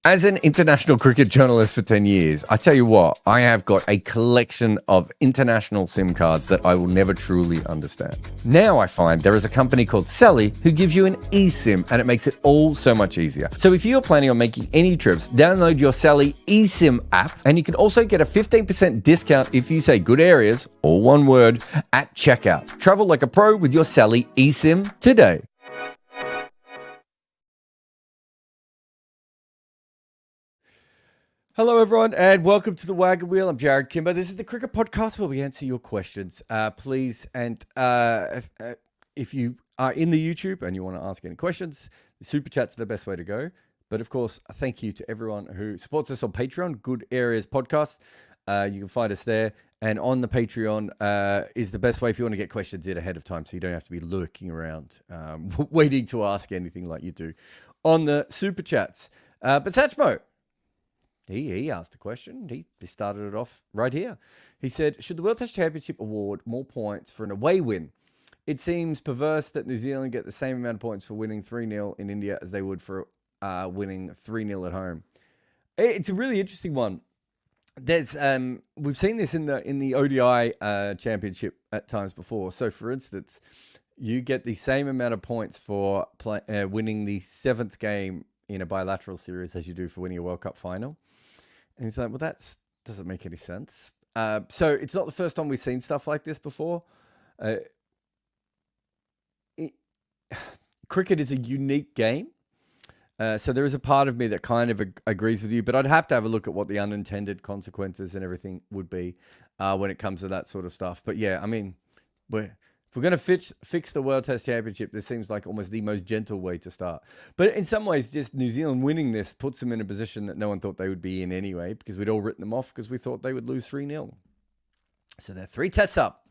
As an international cricket journalist for 10 years, I tell you what, I have got a collection of international SIM cards that I will never truly understand. Now I find there is a company called Sally who gives you an eSIM, and it makes it all so much easier. So if you're planning on making any trips, download your Sally eSIM app, and you can also get a 15% discount if you say good areas, all one word, at checkout. Travel like a pro with your Sally eSIM today. Hello, everyone, and welcome to the Wagon Wheel. I'm Jarrod Kimber. This is the cricket podcast where we answer your questions. Please, and if you are in the YouTube and you want to ask any questions, the super chats are the best way to go. But of course, thank you to everyone who supports us on Patreon, Good Areas Podcast. You can find us there. And on the Patreon is the best way if you want to get questions in ahead of time, so you don't have to be lurking around waiting to ask anything like you do on the super chats. But Satchmo, He asked a question. He started it off right here. He said, should the World Test Championship award more points for an away win? It seems perverse that New Zealand get the same amount of points for winning 3-0 in India as they would for winning 3-0 at home. It's a really interesting one. There's we've seen this in the ODI championship at times before. So, for instance, you get the same amount of points for winning the 7th game in a bilateral series as you do for winning a World Cup final. And he's like, well, that doesn't make any sense. So it's not the first time we've seen stuff like this before. Cricket is a unique game. So there is a part of me that kind of agrees with you, but I'd have to have a look at what the unintended consequences and everything would be when it comes to that sort of stuff. But yeah, I mean, if we're going to fix the World Test Championship, this seems like almost the most gentle way to start. But in some ways, just New Zealand winning this puts them in a position that no one thought they would be in anyway, because we'd all written them off because we thought they would lose 3-0. So they're 3 tests up.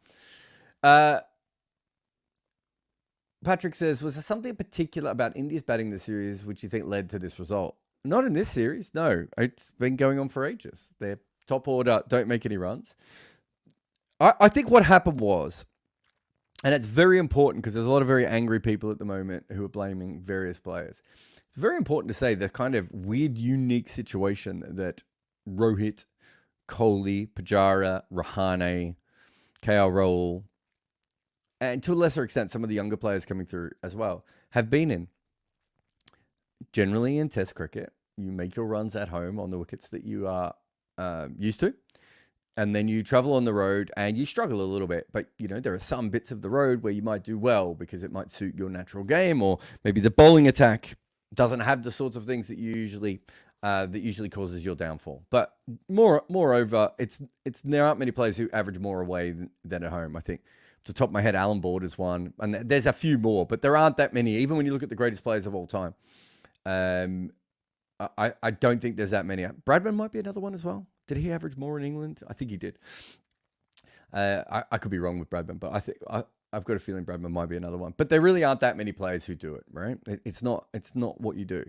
Patrick says, was there something particular about India's batting this series which you think led to this result? Not in this series, no. It's been going on for ages. Their top order don't make any runs. I think what happened was, and it's very important because there's a lot of very angry people at the moment who are blaming various players. It's very important to say the kind of weird, unique situation that Rohit, Kohli, Pujara, Rahane, KL Rahul, and to a lesser extent, some of the younger players coming through as well, have been in. Generally in Test cricket, you make your runs at home on the wickets that you are used to. And then you travel on the road and you struggle a little bit. But, you know, there are some bits of the road where you might do well because it might suit your natural game, or maybe the bowling attack doesn't have the sorts of things that usually causes your downfall. But moreover, there aren't many players who average more away than at home. I think off the top of my head, Alan Board is one. And there's a few more, but there aren't that many. Even when you look at the greatest players of all time, I don't think there's that many. Bradman might be another one as well. Did he average more in England? I think he did. I could be wrong with Bradman, but I think I've got a feeling Bradman might be another one. But there really aren't that many players who do it, right? It's not what you do.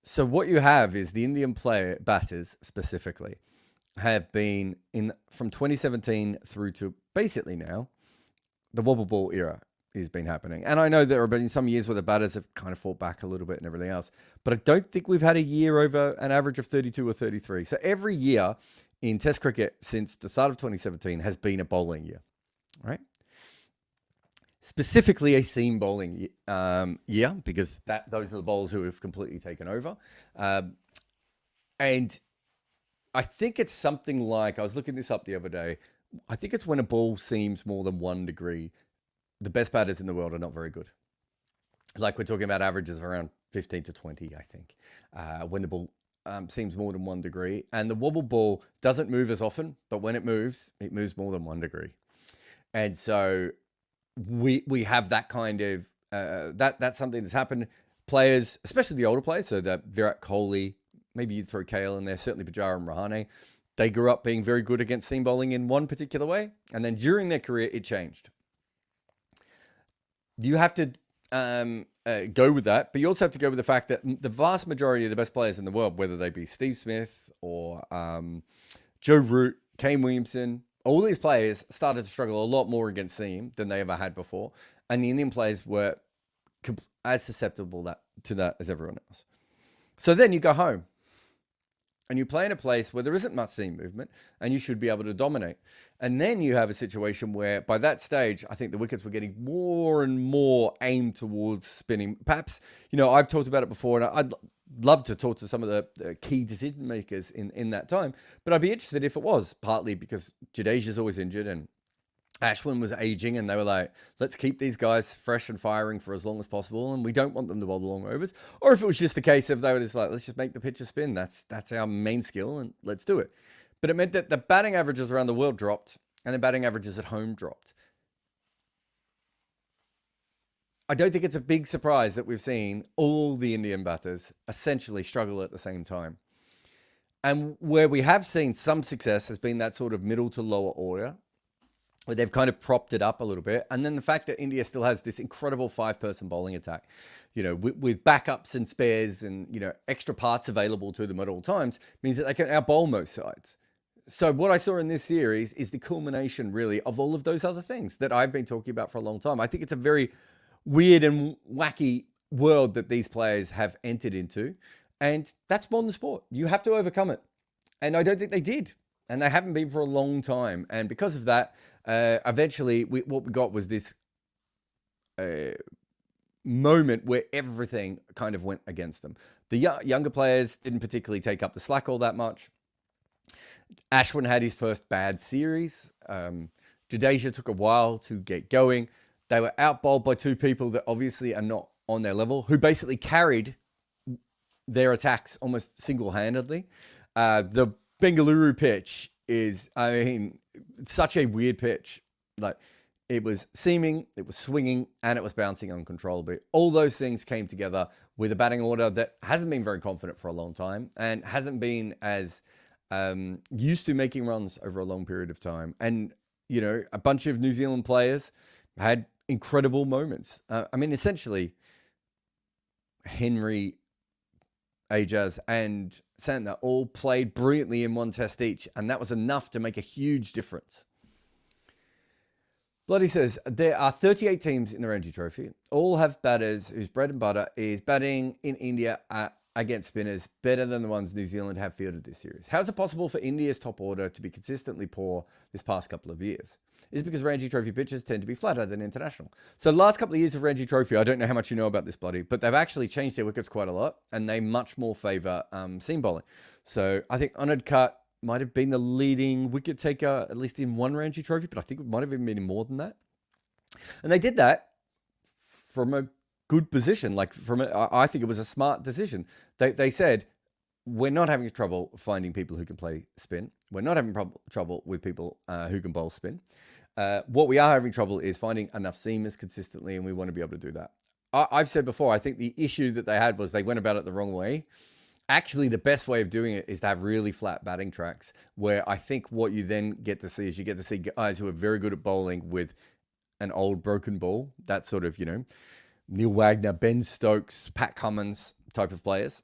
So what you have is the Indian batters specifically have been from 2017 through to basically now, the wobble ball era has been happening. And I know there have been some years where the batters have kind of fought back a little bit and everything else, but I don't think we've had a year over an average of 32 or 33. So every year in Test cricket since the start of 2017 has been a bowling year, right? Specifically a seam bowling year, because those are the bowlers who have completely taken over. And I think it's something like, I was looking this up the other day, I think it's when a ball seems more than 1 degree, the best batters in the world are not very good. Like we're talking about averages of around 15 to 20, I think, when the ball seems more than 1 degree. And the wobble ball doesn't move as often, but when it moves more than 1 degree. And so we have that kind of, that's something that's happened. Players, especially the older players, so that Virat Kohli, maybe you'd throw KL in there, certainly Pujara and Rahane, they grew up being very good against seam bowling in one particular way. And then during their career, it changed. You have to go with that, but you also have to go with the fact that the vast majority of the best players in the world, whether they be Steve Smith or Joe Root, Kane Williamson, all these players started to struggle a lot more against seam than they ever had before. And the Indian players were as susceptible to that as everyone else. So then you go home And you play in a place where there isn't much seam movement and you should be able to dominate. And then you have a situation where by that stage, I think the wickets were getting more and more aimed towards spinning. Perhaps, I've talked about it before, and I'd love to talk to some of the key decision makers in that time. But I'd be interested if it was partly because Jadeja's always injured and Ashwin was aging, and they were like, let's keep these guys fresh and firing for as long as possible, and we don't want them to bowl the long overs. Or if it was just a case of they were just like, let's just make the pitcher spin. That's our main skill, and let's do it. But it meant that the batting averages around the world dropped, and the batting averages at home dropped. I don't think it's a big surprise that we've seen all the Indian batters essentially struggle at the same time. And where we have seen some success has been that sort of middle to lower order, where they've kind of propped it up a little bit. And then the fact that India still has this incredible 5-person bowling attack, with backups and spares and, extra parts available to them at all times, means that they can out-bowl most sides. So what I saw in this series is the culmination, really, of all of those other things that I've been talking about for a long time. I think it's a very weird and wacky world that these players have entered into. And that's modern sport. You have to overcome it. And I don't think they did. And they haven't been for a long time. And because of that, eventually, what we got was this moment where everything kind of went against them. The younger players didn't particularly take up the slack all that much. Ashwin had his first bad series. Jadeja took a while to get going. They were out-bowled by two people that obviously are not on their level, who basically carried their attacks almost single-handedly. The Bengaluru pitch is, such a weird pitch. Like, it was seaming, it was swinging, and it was bouncing uncontrollably. All those things came together with a batting order that hasn't been very confident for a long time and hasn't been as used to making runs over a long period of time. And, a bunch of New Zealand players had incredible moments. Essentially, Henry, Ajaz, and Santner all played brilliantly in one test each, and that was enough to make a huge difference. Bloody says, there are 38 teams in the Ranji Trophy. All have batters whose bread and butter is batting in India against spinners better than the ones New Zealand have fielded this series. How is it possible for India's top order to be consistently poor this past couple of years? Is because Ranji Trophy pitches tend to be flatter than international. So the last couple of years of Ranji Trophy, I don't know how much you know about this, Bloody, but they've actually changed their wickets quite a lot, and they much more favour seam bowling. So I think Unadkat might have been the leading wicket taker, at least in one Ranji Trophy, but I think it might have even been more than that. And they did that from a good position. I think it was a smart decision. They said, we're not having trouble finding people who can play spin. We're not having trouble with people who can bowl spin. What we are having trouble is finding enough seamers consistently, and we want to be able to do that. I've said before, I think the issue that they had was they went about it the wrong way. Actually, the best way of doing it is to have really flat batting tracks, where I think what you then get to see is you get to see guys who are very good at bowling with an old broken ball. That sort of, Neil Wagner, Ben Stokes, Pat Cummins type of players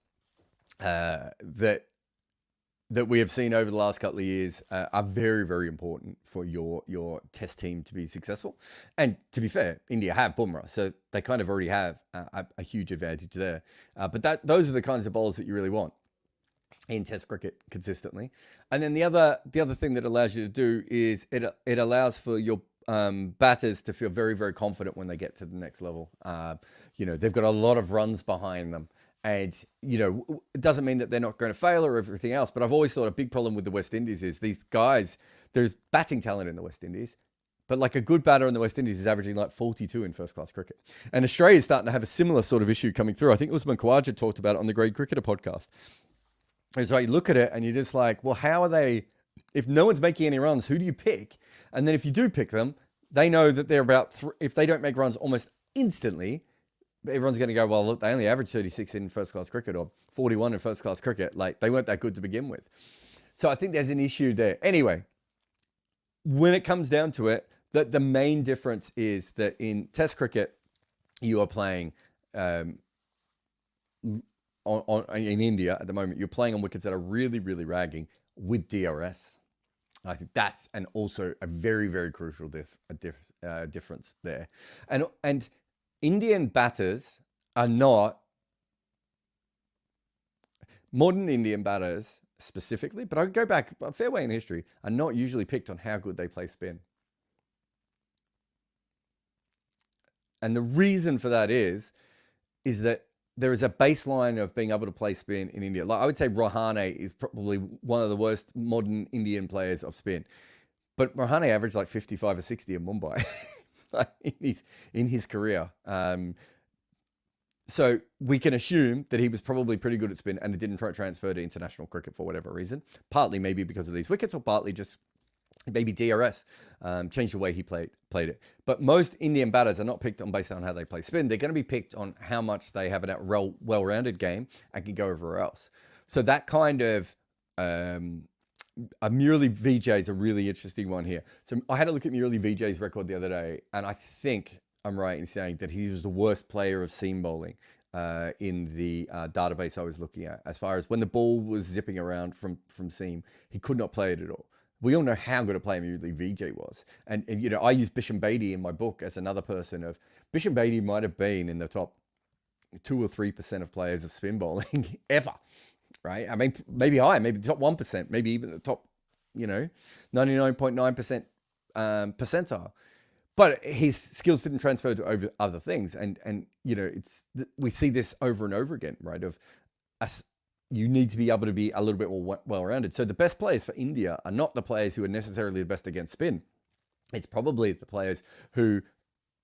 that we have seen over the last couple of years are very, very important for your test team to be successful. And to be fair, India have Bumrah, so they kind of already have a huge advantage there. But those are the kinds of bowlers that you really want in test cricket consistently. And then the other thing that allows you to do is it allows for your batters to feel very, very confident when they get to the next level. They've got a lot of runs behind them. And, it doesn't mean that they're not going to fail or everything else. But I've always thought a big problem with the West Indies is these guys, there's batting talent in the West Indies, but like a good batter in the West Indies is averaging like 42 in first-class cricket. And Australia is starting to have a similar sort of issue coming through. I think Usman Khawaja talked about it on the Grade Cricketer podcast. It's like you look at it and you're just like, well, how are they, if no one's making any runs, who do you pick? And then if you do pick them, they know that they're about, if they don't make runs almost instantly, everyone's going to go, well, look, they only averaged 36 in first-class cricket or 41 in first-class cricket. Like, they weren't that good to begin with. So I think there's an issue there. Anyway, when it comes down to it, the main difference is that in Test cricket, you are playing in India at the moment, you're playing on wickets that are really, really ragging with DRS. I think that's also a very, very crucial difference there. And Indian batters are not, modern Indian batters specifically, but I go back a fair way in history, are not usually picked on how good they play spin. And the reason for that is that there is a baseline of being able to play spin in India. Like I would say Rahane is probably one of the worst modern Indian players of spin. But Rahane averaged like 55 or 60 in Mumbai in his career. So we can assume that he was probably pretty good at spin and it didn't try to transfer to international cricket for whatever reason. Partly maybe because of these wickets, or partly just maybe DRS changed the way he played it. But most Indian batters are not picked based on how they play spin. They're going to be picked on how much they have a well-rounded game and can go everywhere else. So that kind of a Murali Vijay is a really interesting one here. So I had a look at Murali Vijay's record the other day, and I think I'm right in saying that he was the worst player of seam bowling in the database I was looking at. As far as when the ball was zipping around from seam, he could not play it at all. We all know how good a player Murali Vijay was. And you know, I use Bisham Bedi in my book as another person of... Bisham Bedi might have been in the top 2 or 3% of players of spin bowling ever, right? I mean, maybe higher, maybe the top 1%, maybe even the top, 99.9% percentile. But his skills didn't transfer to over other things. And we see this over and over again, right? Of us... You need to be able to be a little bit more well-rounded. So the best players for India are not the players who are necessarily the best against spin. It's probably the players who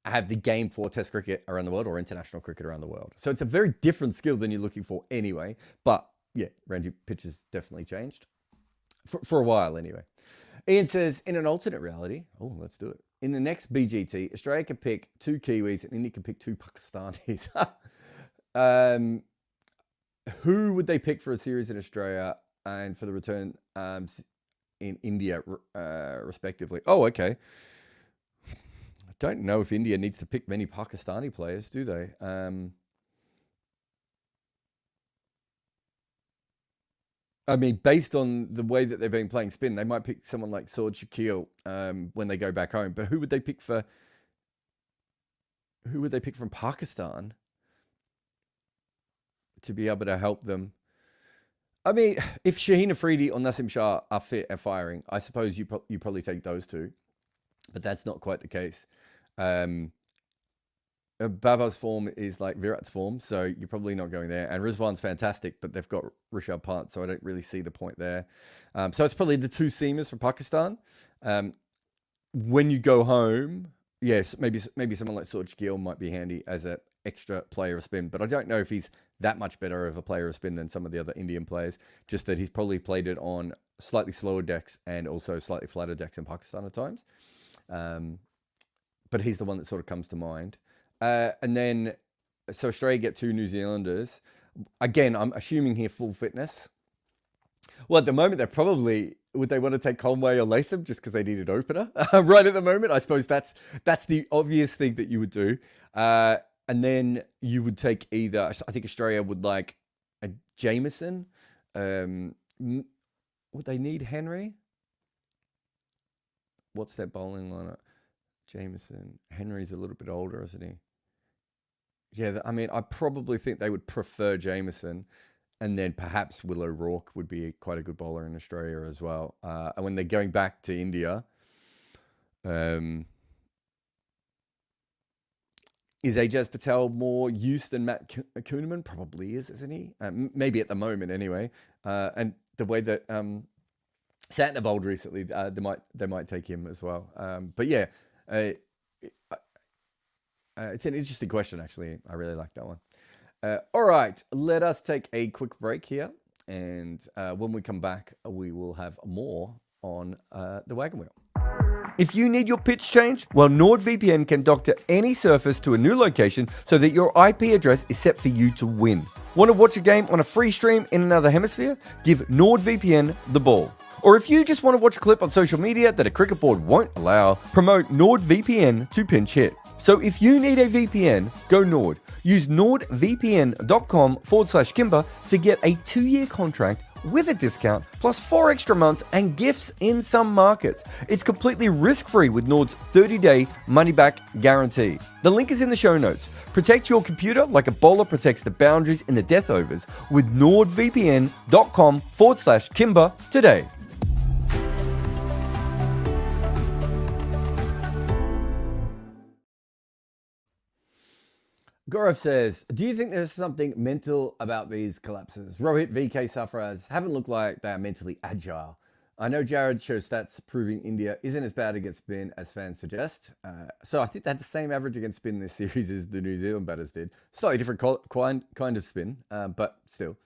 have the game for Test cricket around the world or international cricket around the world. So it's a very different skill than you're looking for anyway. But yeah, Ranji, pitch has definitely changed. For a while anyway. Ian says, in an alternate reality, let's do it. In the next BGT, Australia can pick 2 Kiwis and India can pick 2 Pakistanis. Who would they pick for a series in Australia and for the return in India, respectively? Oh, okay. I don't know if India needs to pick many Pakistani players, do they? I mean, based on the way that they've been playing spin, they might pick someone like Saud Shakil when they go back home. But who would they pick from Pakistan to be able to help them? I mean, if Shaheen Afridi or Nasim Shah are fit and firing, I suppose you probably take those two. But that's not quite the case. Baba's form is like Virat's form, so you're probably not going there. And Rizwan's fantastic, but they've got Rishabh Pant, so I don't really see the point there. So it's probably the 2 seamers for Pakistan. When you go home, yes, maybe someone like Saud Shakil might be handy as an extra player of spin, but I don't know if he's that much better of a player of spin than some of the other Indian players, just that he's probably played it on slightly slower decks and also slightly flatter decks in Pakistan at times. But he's the one that sort of comes to mind. And then, so Australia get 2 New Zealanders. Again, I'm assuming here full fitness. Well, at the moment, would they want to take Conway or Latham just because they need an opener? Right at the moment, I suppose that's the obvious thing that you would do. And then you would take either, I think Australia would like a Jameson. Would they need Henry? What's their bowling lineup? Jameson. Henry's a little bit older, isn't he? Yeah, I mean, I probably think they would prefer Jameson. And then perhaps Will O'Rourke would be quite a good bowler in Australia as well. And when they're going back to India, is Ajaz Patel more used than Matt Kuhneman? Probably is, isn't he? Maybe at the moment, anyway. And the way that Santner bowled recently, they might take him as well. But yeah, it's an interesting question, actually. I really like that one. All right, let us take a quick break here. And when we come back, we will have more on the Wagon Wheel. If you need your pitch changed, well, NordVPN can doctor any surface to a new location so that your IP address is set for you to win. Want to watch a game on a free stream in another hemisphere? Give NordVPN the ball. Or if you just want to watch a clip on social media that a cricket board won't allow, promote NordVPN to pinch hit. So if you need a VPN, go Nord. Use nordvpn.com/Kimber to get a 2-year contract with a discount, plus 4 extra months and gifts in some markets. It's completely risk-free with Nord's 30-day money-back guarantee. The link is in the show notes. Protect your computer like a bowler protects the boundaries in the death overs with nordvpn.com/Kimber today. Gaurav says, do you think there's something mental about these collapses? Rohit, VK, Sarfaraz haven't looked like they are mentally agile. I know Jarrod shows stats proving India isn't as bad against spin as fans suggest. So I think they had the same average against spin in this series as the New Zealand batters did. Slightly different kind of spin, but still.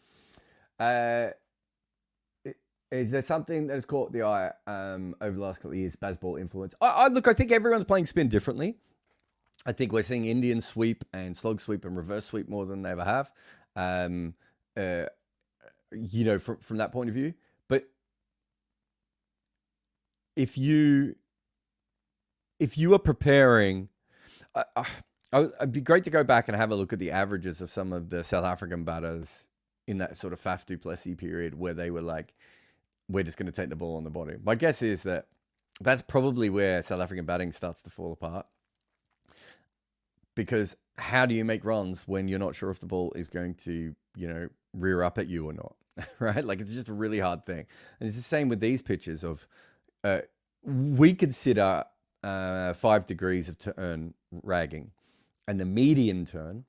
Is there something that has caught the eye over the last couple of years, Bazball influence? I think everyone's playing spin differently. I think we're seeing Indian sweep and slog sweep and reverse sweep more than they ever have, from that point of view. But if you are preparing, it'd be great to go back and have a look at the averages of some of the South African batters in that sort of Faf du Plessis period where they were like, we're just going to take the ball on the body. My guess is that that's probably where South African batting starts to fall apart. Because how do you make runs when you're not sure if the ball is going to, rear up at you or not, right? Like, it's just a really hard thing. And it's the same with these pitches of, we consider 5 degrees of turn ragging. And the median turn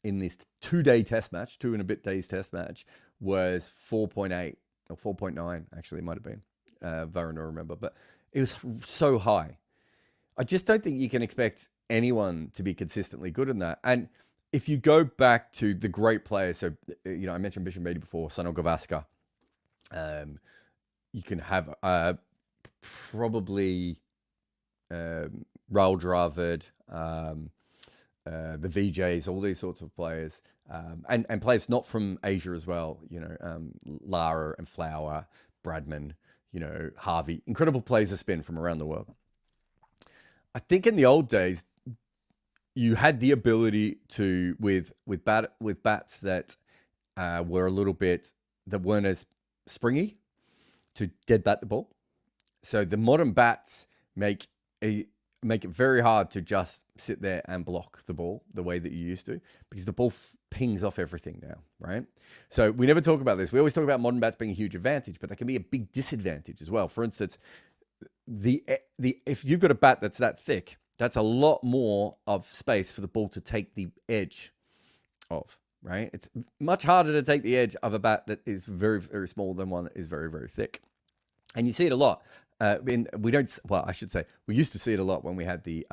in this 2-day test match, 2 and a bit days test match, was 4.8 or 4.9, actually, it might have been, Varun, I remember. But it was so high. I just don't think you can expect anyone to be consistently good in that. And if you go back to the great players, so, I mentioned Bishop Beatty before, Sunil Gavaskar, you can have probably Rahul Dravid, the VJs, all these sorts of players, and players not from Asia as well, Lara and Flower, Bradman, Harvey, incredible players of spin from around the world. I think in the old days, you had the ability to, with bats that were a little bit, that weren't as springy, to dead bat the ball. So the modern bats make it very hard to just sit there and block the ball the way that you used to, because the ball pings off everything now, right? So we never talk about this. We always talk about modern bats being a huge advantage, but they can be a big disadvantage as well. For instance, if you've got a bat that's that thick, that's a lot more of space for the ball to take the edge of, right? It's much harder to take the edge of a bat that is very, very small than one that is very, very thick. And you see it a lot. We used to see it a lot when we had the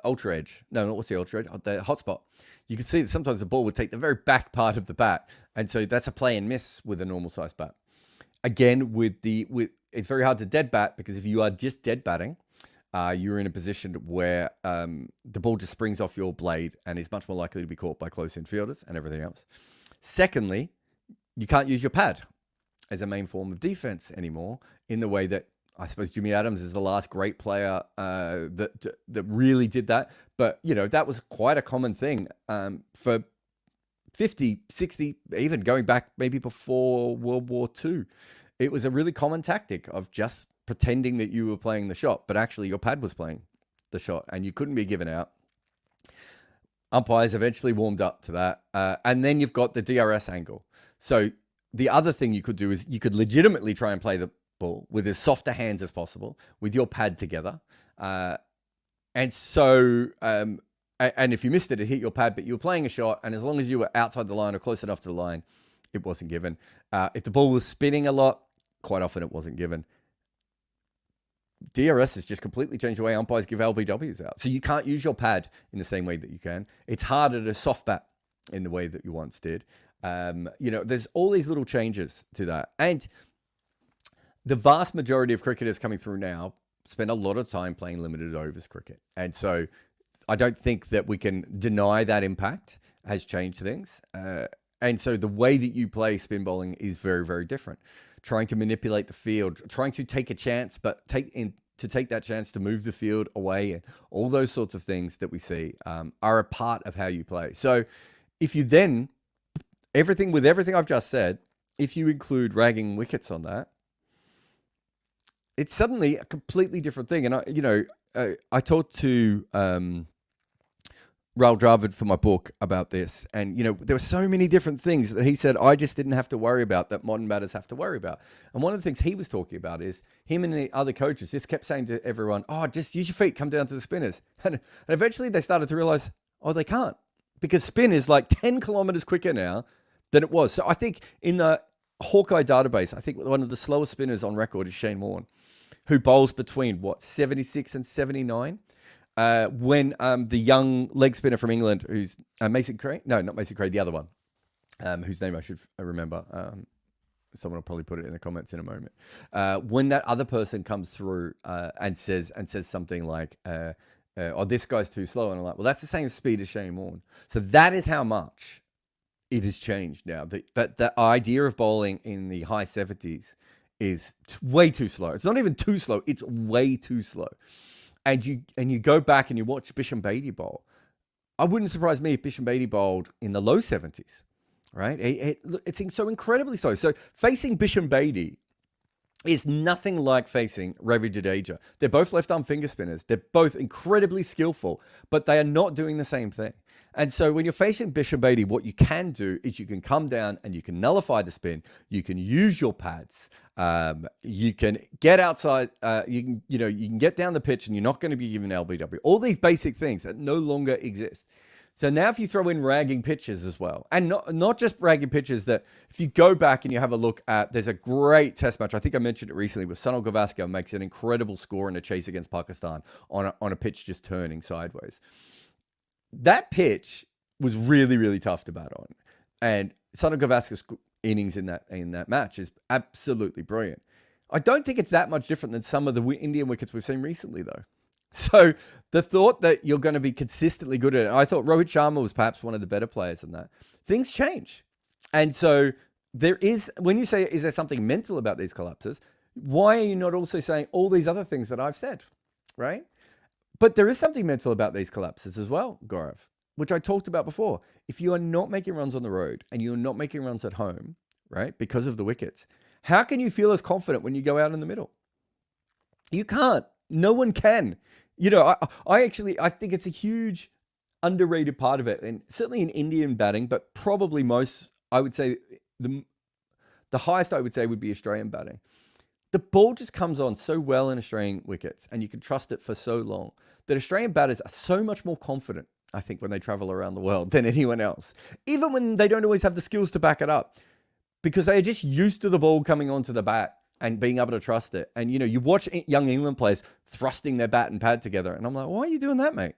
ultra edge. No, what's the ultra edge? The hotspot. You could see that sometimes the ball would take the very back part of the bat. And so that's a play and miss with a normal size bat. Again, it's very hard to dead bat, because if you are just dead batting, you're in a position where the ball just springs off your blade and is much more likely to be caught by close in fielders and everything else. Secondly, you can't use your pad as a main form of defense anymore, in the way that I suppose Jimmy Adams is the last great player that really did that. But, that was quite a common thing for 50, 60, even going back maybe before World War II. It was a really common tactic of just pretending that you were playing the shot, but actually your pad was playing the shot and you couldn't be given out. Umpires eventually warmed up to that. And then you've got the DRS angle. So the other thing you could do is you could legitimately try and play the ball with as softer hands as possible with your pad together. And if you missed it, it hit your pad, but you were playing a shot. And as long as you were outside the line or close enough to the line, it wasn't given. If the ball was spinning a lot, quite often it wasn't given. DRS has just completely changed the way umpires give LBWs out. So you can't use your pad in the same way that you can. It's harder to soft bat in the way that you once did. There's all these little changes to that. And the vast majority of cricketers coming through now spend a lot of time playing limited overs cricket. And so I don't think that we can deny that impact has changed things. And so the way that you play spin bowling is very, very different. Trying to manipulate the field, trying to take a chance, but take to take that chance to move the field away, and all those sorts of things that we see are a part of how you play. So if you then, everything I've just said, if you include ragging wickets on that, it's suddenly a completely different thing. And I talked to Raul Dravid for my book about this, and there were so many different things that he said I just didn't have to worry about that modern batters have to worry about. And one of the things he was talking about is him and the other coaches just kept saying to everyone, "Oh, just use your feet, come down to the spinners." And eventually they started to realize, oh, they can't, because spin is like 10 kilometers quicker now than it was. So I think in the Hawkeye database, I think one of the slowest spinners on record is Shane Warne, who bowls between 76 and 79. When the young leg spinner from England, who's Mason Craig, no, not Mason Craig, the other one, whose name I should remember. Someone will probably put it in the comments in a moment. When that other person comes through and says something like, "Oh, this guy's too slow," and I'm like, "Well, that's the same speed as Shane Warne." So that is how much it has changed now. The idea of bowling in the high 70s is way too slow. It's not even too slow; it's way too slow. And you go back and you watch Bisham Beatty bowl. I wouldn't surprise me if Bisham Beatty bowled in the low 70s, right? It's so incredibly slow. So facing Bisham Beatty is nothing like facing Ravi Jadeja. They're both left-arm finger spinners. They're both incredibly skillful, but they are not doing the same thing. And so when you're facing Bisham Beatty, what you can do is you can come down and you can nullify the spin. You can use your pads. You can get outside. You can get down the pitch, and you're not going to be given LBW. All these basic things that no longer exist. So now if you throw in ragging pitches as well, and not just ragging pitches, that if you go back and you have a look at, there's a great test match. I think I mentioned it recently, where Sunil Gavaskar makes an incredible score in a chase against Pakistan on a pitch just turning sideways. That pitch was really, really tough to bat on. And Sunil Gavaskar's innings in that match is absolutely brilliant. I don't think it's that much different than some of the Indian wickets we've seen recently, though. So the thought that you're going to be consistently good at it, I thought Rohit Sharma was perhaps one of the better players in that. Things change. And so there is, when you say, is there something mental about these collapses? Why are you not also saying all these other things that I've said, right? But there is something mental about these collapses as well, Gaurav, which I talked about before. If you are not making runs on the road and you're not making runs at home, right, because of the wickets, how can you feel as confident when you go out in the middle? You can't. No one can. I think it's a huge underrated part of it, and certainly in Indian batting, but probably most, I would say, the highest I would say would be Australian batting. The ball just comes on so well in Australian wickets, and you can trust it for so long, that Australian batters are so much more confident, I think, when they travel around the world than anyone else, even when they don't always have the skills to back it up, because they are just used to the ball coming onto the bat and being able to trust it. And, you watch young England players thrusting their bat and pad together, and I'm like, why are you doing that, mate?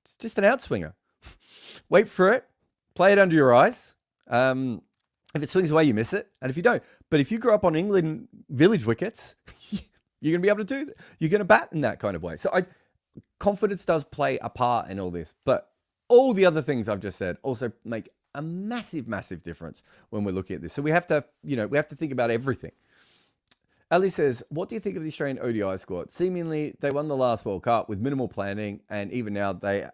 It's just an outswinger. Wait for it. Play it under your eyes. If it swings away, you miss it. And if you don't. But if you grew up on England village wickets, you're going to be able to do that. You're going to bat in that kind of way. So confidence does play a part in all this. But all the other things I've just said also make a massive, massive difference when we're looking at this. So we have to think about everything. Ali says, what do you think of the Australian ODI squad? Seemingly, they won the last World Cup with minimal planning, and even now they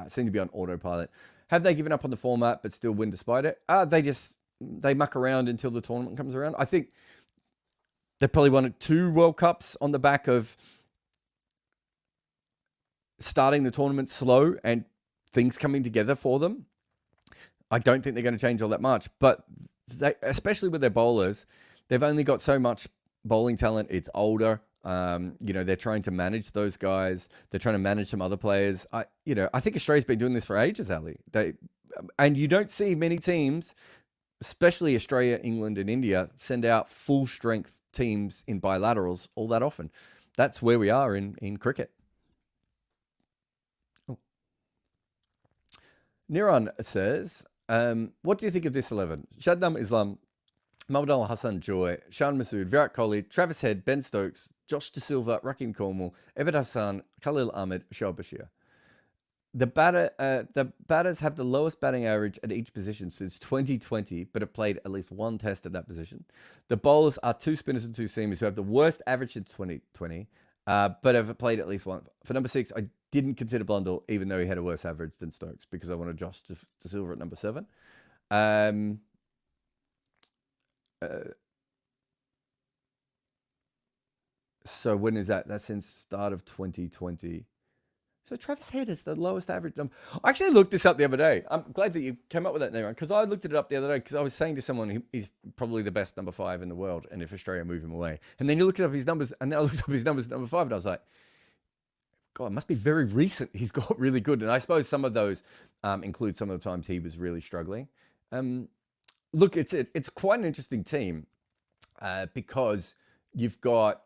seem to be on autopilot. Have they given up on the format but still win despite it? They muck around until the tournament comes around. I think they probably won 2 World Cups on the back of starting the tournament slow and things coming together for them. I don't think they're going to change all that much, but especially with their bowlers, they've only got so much bowling talent. It's older. They're trying to manage those guys. They're trying to manage some other players. I think Australia's been doing this for ages, Ali. And you don't see many teams, especially Australia, England, and India, send out full strength teams in bilaterals all that often. That's where we are in cricket. Oh. Niran says, what do you think of this 11? Shadnam Islam, Mohammad Al Hassan Joy, Shan Masood, Virat Kohli, Travis Head, Ben Stokes, Josh De Silva, Rakim Cornwall, Ebed Hassan, Khalil Ahmed, Shoaib Bashir. The batters have the lowest batting average at each position since 2020, but have played at least one test at that position. The bowlers are 2 spinners and 2 seamers who have the worst average since 2020. but I've played at least one. For number 6, I didn't consider Blundell, even though he had a worse average than Stokes, because I wanted Josh to Silver at number 7. So when is that? That's since start of 2020. So Travis Head is the lowest average number. I actually looked this up the other day. I'm glad that you came up with that name, because I looked it up the other day because I was saying to someone he's probably the best number 5 in the world, and if Australia move him away. And then you look up his numbers, and then I looked up his numbers at number 5, and I was like, God, it must be very recent. He's got really good. And I suppose some of those include some of the times he was really struggling. Look, it's quite an interesting team because you've got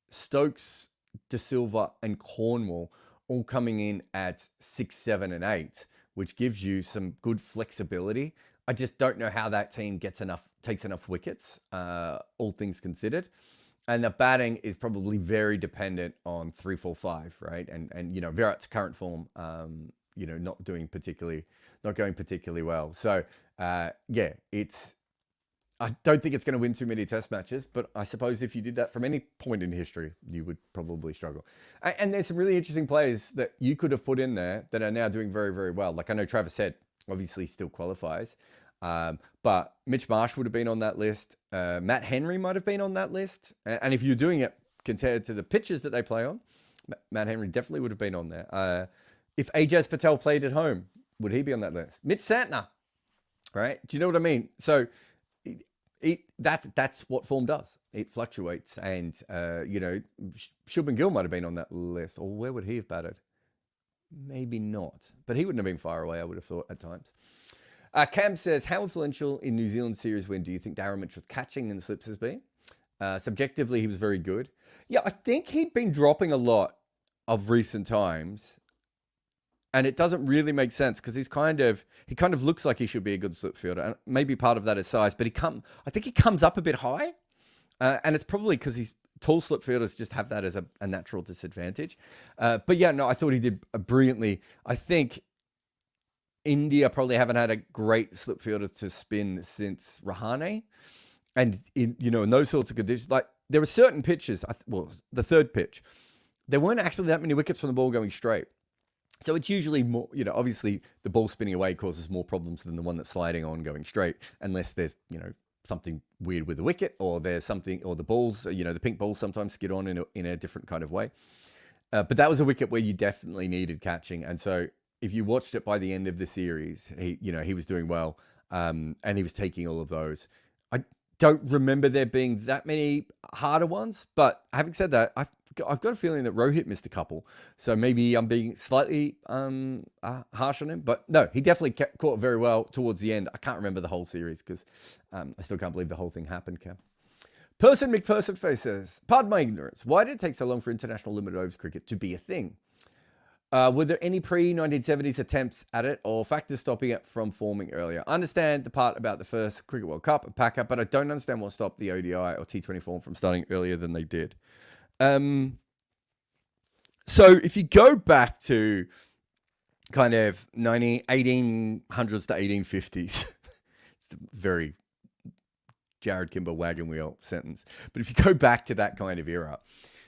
Stokes, De Silva, and Cornwall all coming in at 6, 7, and 8, which gives you some good flexibility. I just don't know how that team takes enough wickets, all things considered. And the batting is probably very dependent on 3, 4, 5, right? And Virat's current form, not going particularly well. So I don't think it's going to win too many test matches, but I suppose if you did that from any point in history, you would probably struggle. And there's some really interesting players that you could have put in there that are now doing very, very well. Like I know Travis Head obviously still qualifies, but Mitch Marsh would have been on that list. Matt Henry might have been on that list. And if you're doing it compared to the pitches that they play on, Matt Henry definitely would have been on there. If Ajaz Patel played at home, would he be on that list? Mitch Santner, right? Do you know what I mean? So that's what form does. It fluctuates. And, Shubman Gill might have been on that list. Or where would he have batted? Maybe not. But he wouldn't have been far away, I would have thought, at times. Cam says, how influential in New Zealand series win do you think Darren Mitchell's catching in the slips has been? Subjectively, he was very good. Yeah, I think he'd been dropping a lot of recent times. And it doesn't really make sense because he kind of looks like he should be a good slip fielder. And maybe part of that is size, but I think he comes up a bit high. And it's probably because he's tall slip fielders just have that as a natural disadvantage. But yeah, no, I thought he did brilliantly. I think India probably haven't had a great slip fielder to spin since Rahane. And in those sorts of conditions, like there were certain pitches, the third pitch, there weren't actually that many wickets from the ball going straight. So it's usually more, obviously the ball spinning away causes more problems than the one that's sliding on going straight, unless there's, something weird with the wicket, or there's something, or the balls, the pink balls sometimes skid on in a different kind of way. But that was a wicket where you definitely needed catching. And so if you watched it by the end of the series, he was doing well, and he was taking all of those. I don't remember there being that many harder ones, but having said that, I've got a feeling that Rohit missed a couple, so maybe I'm being slightly harsh on him. But no, he definitely caught very well towards the end. I can't remember the whole series because I still can't believe the whole thing happened, Cam. Person McPherson Face says, pardon my ignorance, why did it take so long for international limited overs cricket to be a thing? Were there any pre-1970s attempts at it or factors stopping it from forming earlier? I understand the part about the first Cricket World Cup and Packer, but I don't understand what stopped the ODI or T20 form from starting earlier than they did. So if you go back to kind of 1800s to 1850s, it's a very Jarrod Kimber wagon wheel sentence. But if you go back to that kind of era,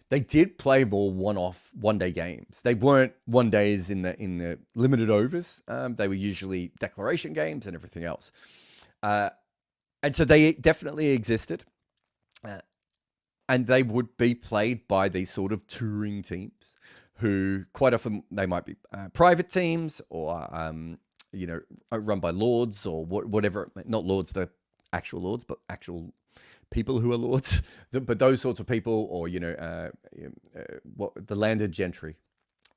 they did play more one-day games. They weren't one days in the limited overs. They were usually declaration games and everything else. And so they definitely existed. And they would be played by these sort of touring teams who quite often they might be private teams or, run by lords or whatever. Not lords, the actual lords, but actual people who are lords. But those sorts of people or, the landed gentry,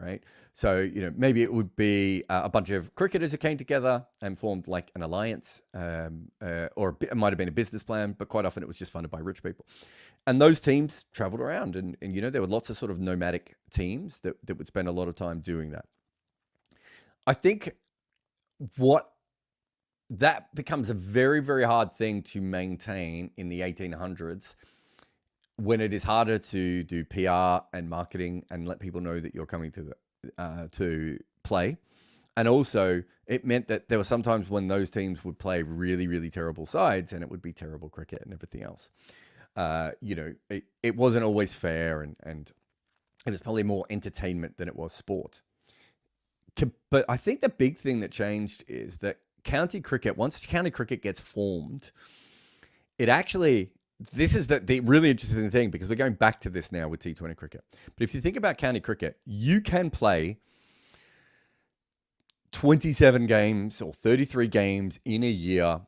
right? So, maybe it would be a bunch of cricketers who came together and formed like an alliance or it might have been a business plan, but quite often it was just funded by rich people. And those teams traveled around and there were lots of sort of nomadic teams that would spend a lot of time doing that. I think that becomes a very, very hard thing to maintain in the 1800s when it is harder to do PR and marketing and let people know that you're coming to play. And also it meant that there were sometimes when those teams would play really, really terrible sides and it would be terrible cricket and everything else. It wasn't always fair and It was probably more entertainment than it was sport. But I think the big thing that changed is that county cricket, once county cricket gets formed, it actually, this is the really interesting thing, because we're going back to this now with T20 cricket. But if you think about county cricket, you can play 27 games or 33 games in a year,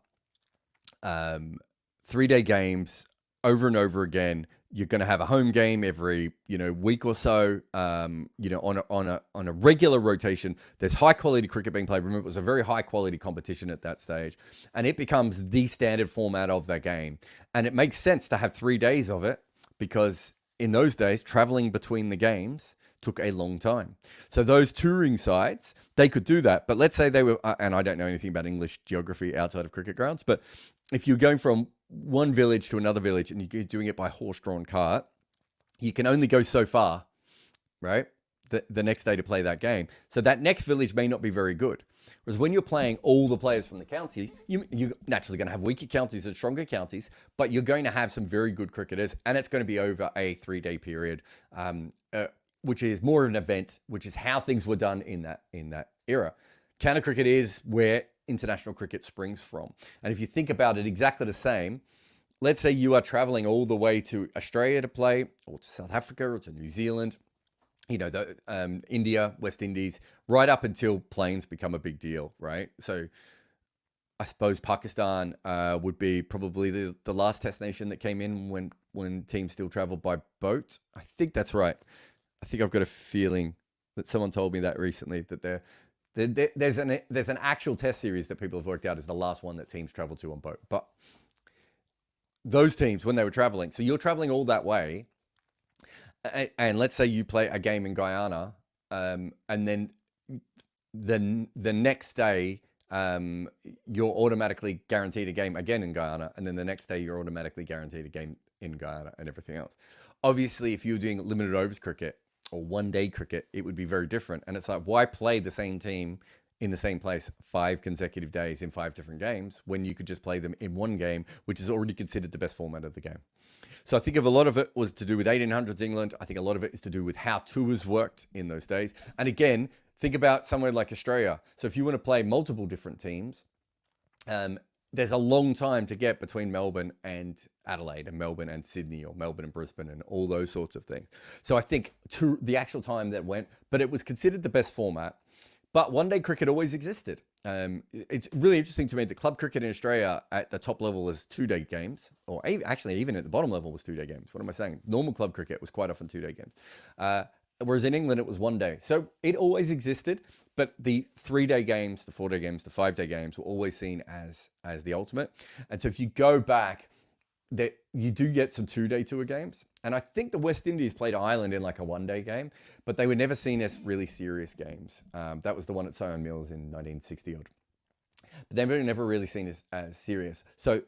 3-day games over and over again. You're going to have a home game every, week or so, on a regular rotation. There's high quality cricket being played. Remember, it was a very high quality competition at that stage, and it becomes the standard format of that game. And it makes sense to have 3 days of it, because in those days, traveling between the games took a long time. So those touring sides, they could do that. But let's say they were, and I don't know anything about English geography outside of cricket grounds, but if you're going from one village to another village and you're doing it by horse-drawn cart, you can only go so far, right? The next day to play that game. So that next village may not be very good. Whereas when you're playing all the players from the county, you're naturally going to have weaker counties and stronger counties, but you're going to have some very good cricketers, and it's going to be over a 3-day period, which is more of an event, which is how things were done in that era. County cricket is where international cricket springs from. And if you think about it exactly the same, let's say you are traveling all the way to Australia to play, or to South Africa, or to New Zealand, India, West Indies, right up until planes become a big deal, right? So I suppose Pakistan would be probably the last test nation that came in when teams still traveled by boat. I think that's right. I think I've got a feeling that someone told me that recently, that there's an actual test series that people have worked out is the last one that teams travel to on boat. But those teams, when they were traveling, so you're traveling all that way, and let's say you play a game in Guyana, and then the next day you're automatically guaranteed a game again in Guyana, and then the next day you're automatically guaranteed a game in Guyana and everything else. Obviously, if you're doing limited overs cricket or 1-day cricket, it would be very different. And it's like, why play the same team in the same place 5 consecutive days in 5 different games when you could just play them in one game, which is already considered the best format of the game? So I think a lot of it was to do with 1800s England. I think a lot of it is to do with how tours worked in those days. And again, think about somewhere like Australia. So if you want to play multiple different teams, there's a long time to get between Melbourne and Adelaide, and Melbourne and Sydney, or Melbourne and Brisbane, and all those sorts of things. So I think to the actual time that went, but it was considered the best format. But 1-day cricket always existed. It's really interesting to me that club cricket in Australia at the top level is 2-day games, or actually even at the bottom level was 2-day games. What am I saying? Normal club cricket was quite often 2-day games. Whereas in England, it was 1 day. So it always existed, but the 3-day games, the 4-day games, the 5-day games were always seen as the ultimate. And so if you go back, that you do get some 2-day tour games. And I think the West Indies played Ireland in like a 1-day game, but they were never seen as really serious games. That was the one at Sion Mills in 1960 odd. But they were never really seen as serious. So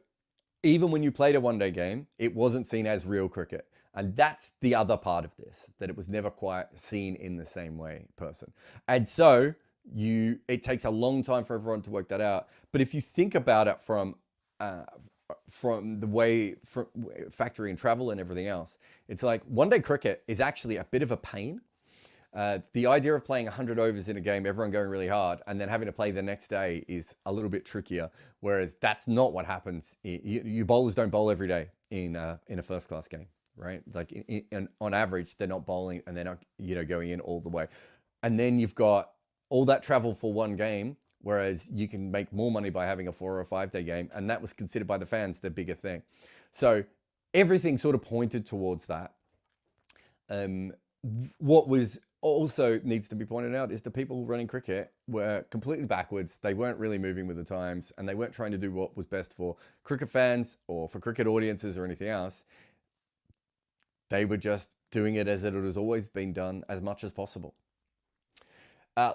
even when you played a 1-day game, it wasn't seen as real cricket. And that's the other part of this, that it was never quite seen in the same way person. And so it takes a long time for everyone to work that out. But if you think about it from the way factory and travel and everything else, it's like 1-day cricket is actually a bit of a pain. The idea of playing 100 overs in a game, everyone going really hard, and then having to play the next day is a little bit trickier. Whereas that's not what happens. You bowlers don't bowl every day in a first class game, right? Like on average, they're not bowling and they're not going in all the way. And then you've got all that travel for one game, whereas you can make more money by having a 4 or 5-day game. And that was considered by the fans the bigger thing. So everything sort of pointed towards that. What was also needs to be pointed out is the people running cricket were completely backwards. They weren't really moving with the times, and they weren't trying to do what was best for cricket fans or for cricket audiences or anything else. They were just doing it as it has always been done, as much as possible.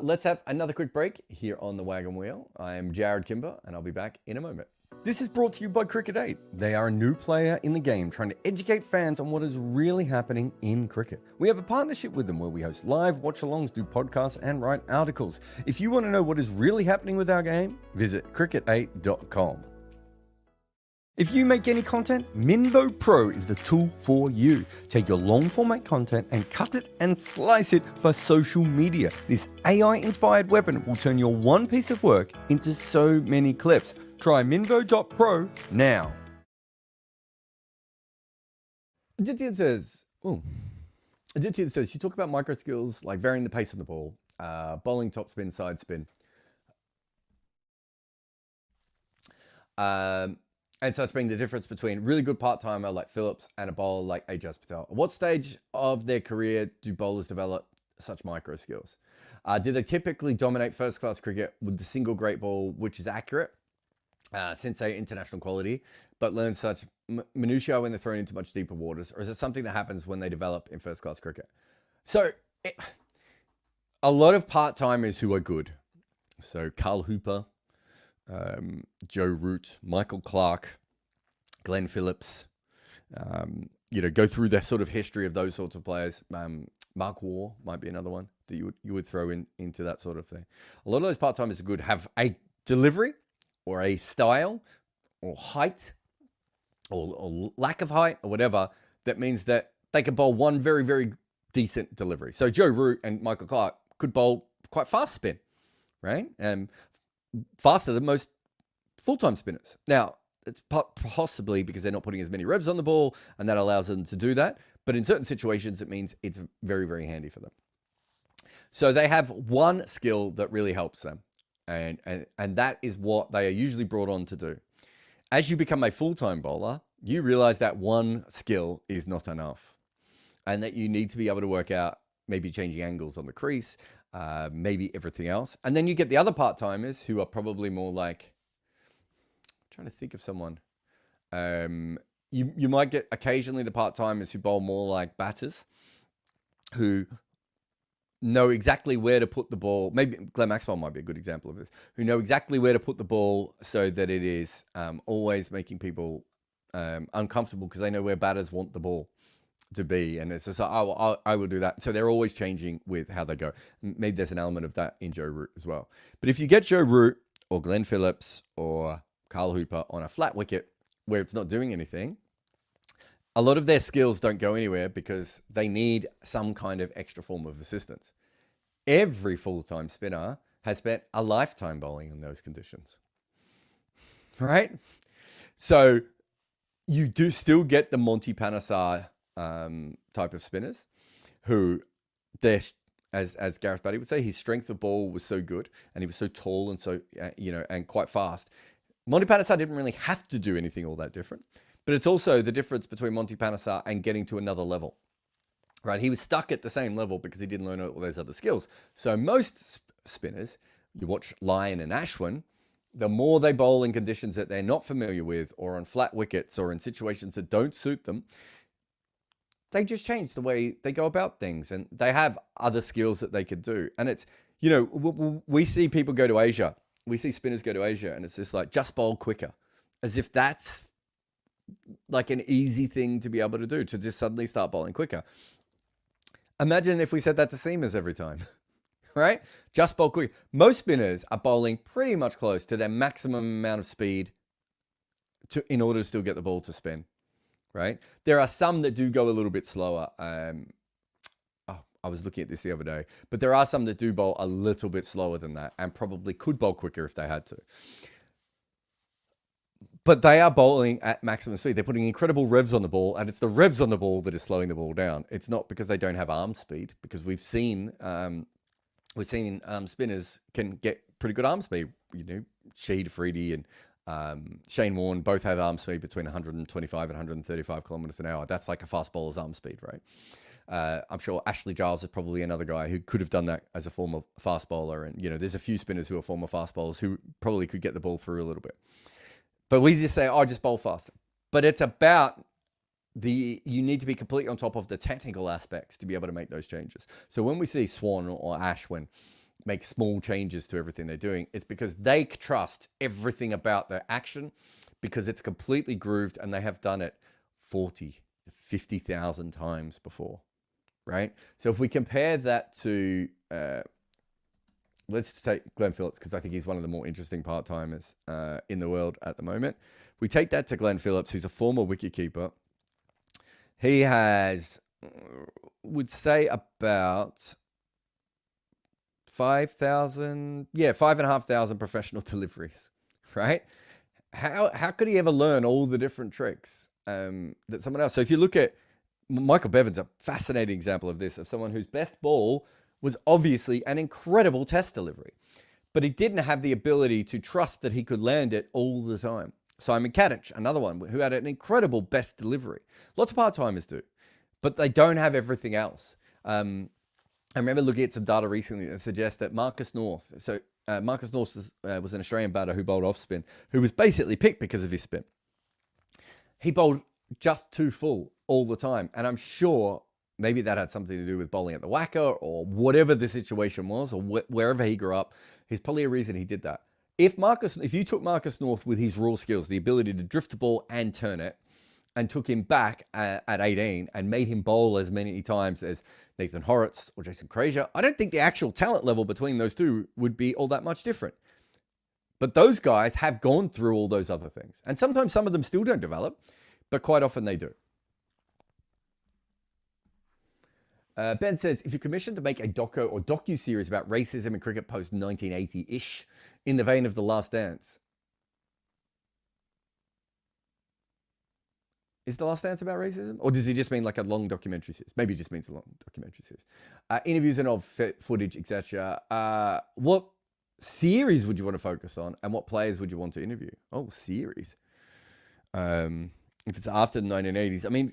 Let's have another quick break here on the Wagon Wheel. I'm Jarrod Kimber, and I'll be back in a moment. This is brought to you by Cricket 8. They are a new player in the game trying to educate fans on what is really happening in cricket. We have a partnership with them where we host live watch-alongs, do podcasts, and write articles. If you want to know what is really happening with our game, visit cricket8.com. If you make any content, Minvo Pro is the tool for you. Take your long format content and cut it and slice it for social media. This AI-inspired weapon will turn your one piece of work into so many clips. Try Minvo.pro now. Aditya says, you talk about micro skills like varying the pace of the ball, bowling, top spin, side spin. And such being the difference between really good part-timer like Phillips and a bowler like Ajaz Patel. At what stage of their career do bowlers develop such micro skills? Do they typically dominate first-class cricket with the single great ball, which is accurate, sensei international quality, but learn such minutiae when they're thrown into much deeper waters? Or is it something that happens when they develop in first-class cricket? So, a lot of part-timers who are good. So, Carl Hooper, Joe Root, Michael Clark, Glenn Phillips, go through the sort of history of those sorts of players. Mark Waugh might be another one that you would throw into that sort of thing. A lot of those part-timers are good, have a delivery or a style or height or lack of height or whatever that means that they can bowl one very, very decent delivery. So Joe Root and Michael Clark could bowl quite fast spin, right? Faster than most full-time spinners. Now, it's possibly because they're not putting as many revs on the ball, and that allows them to do that. But in certain situations, it means it's very, very handy for them. So they have one skill that really helps them, and that is what they are usually brought on to do. As you become a full-time bowler, you realize that one skill is not enough, and that you need to be able to work out maybe changing angles on the crease, maybe everything else. And then you get the other part-timers who are probably more like, I'm trying to think of someone. You might get occasionally the part-timers who bowl more like batters, who know exactly where to put the ball. Maybe Glenn Maxwell might be a good example of this, who know exactly where to put the ball so that it is always making people uncomfortable because they know where batters want the ball to be, and it's just I will do that. So they're always changing with how they go. Maybe there's an element of that in Joe Root as well. But if you get Joe Root or Glenn Phillips or Carl Hooper on a flat wicket where it's not doing anything, a lot of their skills don't go anywhere because they need some kind of extra form of assistance. Every full-time spinner has spent a lifetime bowling in those conditions, right? So you do still get the Monty Panesar type of spinners who, as Gareth Batty would say, his strength of ball was so good and he was so tall and so, and quite fast. Monty Panesar didn't really have to do anything all that different, but it's also the difference between Monty Panesar and getting to another level, right? He was stuck at the same level because he didn't learn all those other skills. So most spinners, you watch Lyon and Ashwin, the more they bowl in conditions that they're not familiar with or on flat wickets or in situations that don't suit them, they just change the way they go about things, and they have other skills that they could do. And it's, we see people go to Asia. We see spinners go to Asia, and it's just like, just bowl quicker, as if that's like an easy thing to be able to do, to just suddenly start bowling quicker. Imagine if we said that to seamers every time, right? Just bowl quicker. Most spinners are bowling pretty much close to their maximum amount of speed in order to still get the ball to spin, right? There are some that do go a little bit slower. I was looking at this the other day, but there are some that do bowl a little bit slower than that and probably could bowl quicker if they had to. But they are bowling at maximum speed. They're putting incredible revs on the ball, and it's the revs on the ball that is slowing the ball down. It's not because they don't have arm speed, because we've seen spinners can get pretty good arm speed. Sheed Freedy and Shane Warne both have arm speed between 125 and 135 kilometers an hour. That's like a fast bowler's arm speed, right? I'm sure Ashley Giles is probably another guy who could have done that as a former fast bowler. And, there's a few spinners who are former fast bowlers who probably could get the ball through a little bit. But we just say, just bowl faster. But it's about you need to be completely on top of the technical aspects to be able to make those changes. So when we see Swan or Ashwin make small changes to everything they're doing, it's because they trust everything about their action, because it's completely grooved and they have done it 40, 50,000 times before, right? So if we compare that to, let's take Glenn Phillips, because I think he's one of the more interesting part-timers in the world at the moment. We take that to Glenn Phillips, who's a former wicketkeeper. He has, would say about 5,000, 5,500 professional deliveries, right? How could he ever learn all the different tricks that someone else? So if you look at Michael Bevan's a fascinating example of this, of someone whose best ball was obviously an incredible test delivery, but he didn't have the ability to trust that he could land it all the time. Simon Kadich, another one who had an incredible best delivery. Lots of part-timers do, but they don't have everything else. I remember looking at some data recently that suggests that Marcus North, Marcus North was an Australian batter who bowled off spin, who was basically picked because of his spin. He bowled just too full all the time. And I'm sure maybe that had something to do with bowling at the whacker or whatever the situation was, or wherever he grew up. There's probably a reason he did that. If you took Marcus North with his raw skills, the ability to drift the ball and turn it, and took him back at 18 and made him bowl as many times as Nathan Horitz or Jason Frazier, I don't think the actual talent level between those two would be all that much different. But those guys have gone through all those other things. And sometimes some of them still don't develop, but quite often they do. Ben says, if you're commissioned to make a doco or docu-series about racism in cricket post 1980-ish, in the vein of The Last Dance, is The Last Dance about racism? Or does he just mean like a long documentary series? Maybe he just means a long documentary series. Interviews and old footage, etc. What series would you want to focus on? And what players would you want to interview? Oh, series. If it's after the 1980s. I mean,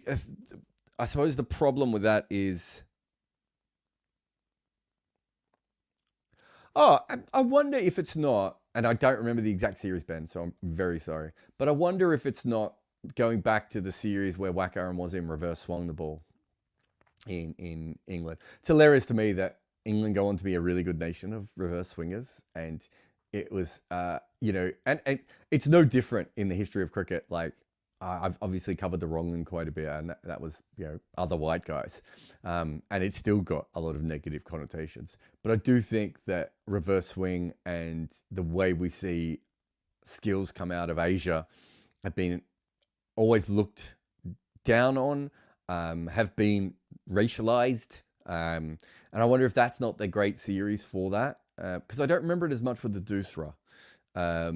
I suppose the problem with that is... Oh, I wonder if it's not, and I don't remember the exact series, Ben, so I'm very sorry. But I wonder if it's not going back to the series where Wagon was in reverse swung the ball in England. It's hilarious to me that England go on to be a really good nation of reverse swingers, and it was, and it's no different in the history of cricket. Like, I've obviously covered the wrongling quite a bit, and that was, other white guys, and it's still got a lot of negative connotations. But I do think that reverse swing and the way we see skills come out of Asia have been always looked down on, have been racialized. And I wonder if that's not the great series for that, because I don't remember it as much with the Doosra. I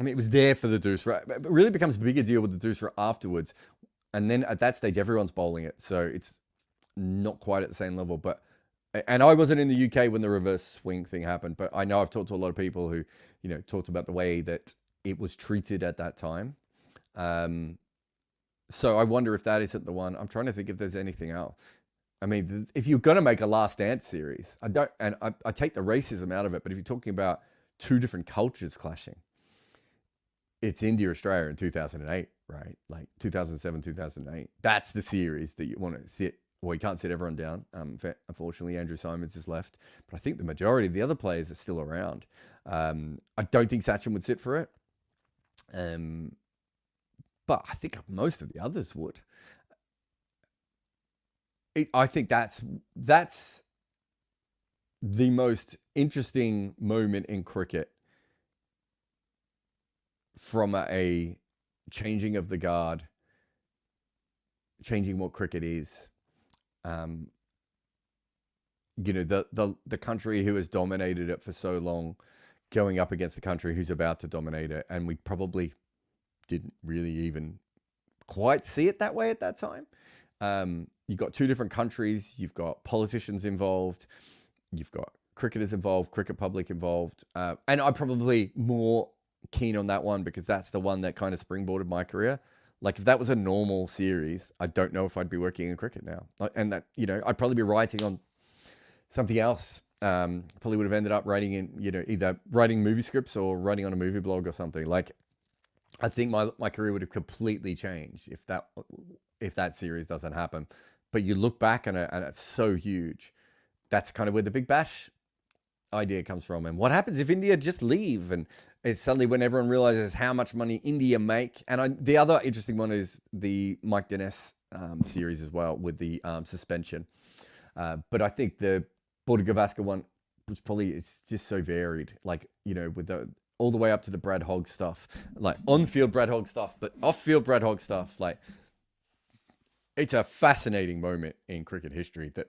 mean, it was there for the Doosra. It really becomes a bigger deal with the Doosra afterwards. And then at that stage, everyone's bowling it. So it's not quite at the same level. And I wasn't in the UK when the reverse swing thing happened, but I know I've talked to a lot of people who, talked about the way that it was treated at that time. So I wonder if that isn't the one. I'm trying to think if there's anything else. I mean, if you're going to make a Last Dance series, I take the racism out of it, but if you're talking about two different cultures clashing, it's India, Australia in 2008, right? Like 2007, 2008. That's the series that you want to sit. Well, you can't sit everyone down. Unfortunately, Andrew Simons has left, but I think the majority of the other players are still around. I don't think Sachin would sit for it. But I think most of the others would. I think that's the most interesting moment in cricket from a changing of the guard, changing what cricket is. The country who has dominated it for so long, going up against the country who's about to dominate it, and we probably didn't really even quite see it that way at that time. You've got two different countries, you've got politicians involved, you've got cricketers involved, cricket public involved, and I'm probably more keen on that one because that's the one that kind of springboarded my career. Like, if that was a normal series, I don't know if I'd be working in cricket now. And that, I'd probably be writing on something else. Probably would have ended up writing in, either writing movie scripts or writing on a movie blog or something. Like, I think my career would have completely changed if that series doesn't happen. But you look back and it's so huge. That's kind of where the Big Bash idea comes from. And what happens if India just leave? And it's suddenly when everyone realizes how much money India make. And the other interesting one is the Mike Dennis series as well with the suspension. But I think the Border Gavaskar one was it's just so varied. Like, with all the way up to the Brad Hogg stuff, like on-field Brad Hogg stuff, but off-field Brad Hogg stuff. Like, it's a fascinating moment in cricket history that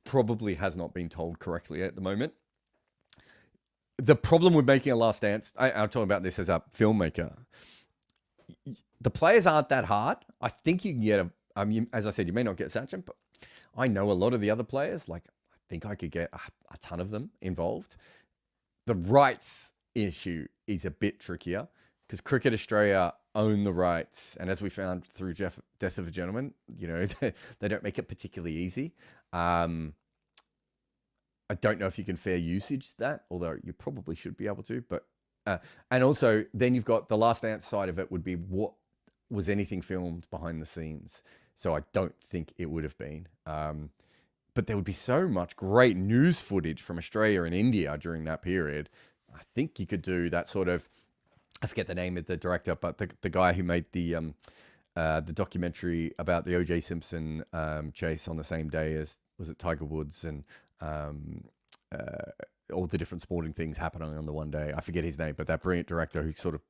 probably has not been told correctly at the moment. The problem with making a Last Dance, I'm talking about this as a filmmaker. The players aren't that hard. I think you can get as I said, you may not get Sachin, but I know a lot of the other players. Like, I think I could get a ton of them involved. The rights issue is a bit trickier because Cricket Australia own the rights, and as we found through Death of a Gentleman, they don't make it particularly easy. I don't know if you can fair usage that, although you probably should be able to. But and also then you've got the Last Dance side of it would be what was anything filmed behind the scenes. So I don't think it would have been. But there would be so much great news footage from Australia and India during that period. I think you could do that sort of, I forget the name of the director, but the guy who made the documentary about the O.J. Simpson chase on the same day as, was it Tiger Woods, and all the different sporting things happening on the one day. I forget his name, but that brilliant director who sort of,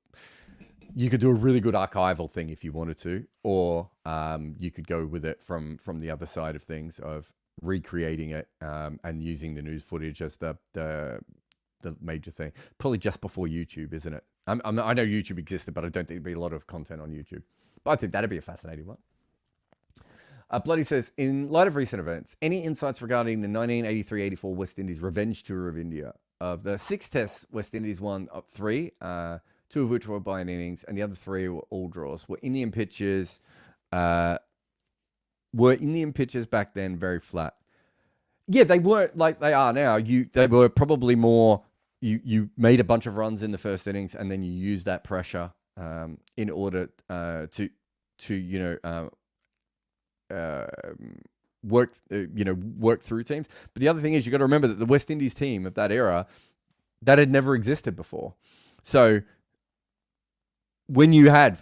you could do a really good archival thing if you wanted to, or you could go with it from the other side of things of recreating it and using the news footage as the major thing. Probably just before YouTube, isn't it? I know YouTube existed, but I don't think there'd be a lot of content on YouTube. But I think that'd be a fascinating one. Bloody says, in light of recent events, any insights regarding the 1983-84 West Indies revenge tour of India? Of the 6 tests, West Indies won up 3, 2 of which were by an innings, and the other 3 were all draws. Were Indian pitches back then very flat? Yeah, they weren't like they are now. They were probably more, you made a bunch of runs in the first innings, and then you used that pressure in order to work through teams. But the other thing is, you got to remember that the West Indies team of that era, that had never existed before. So when you had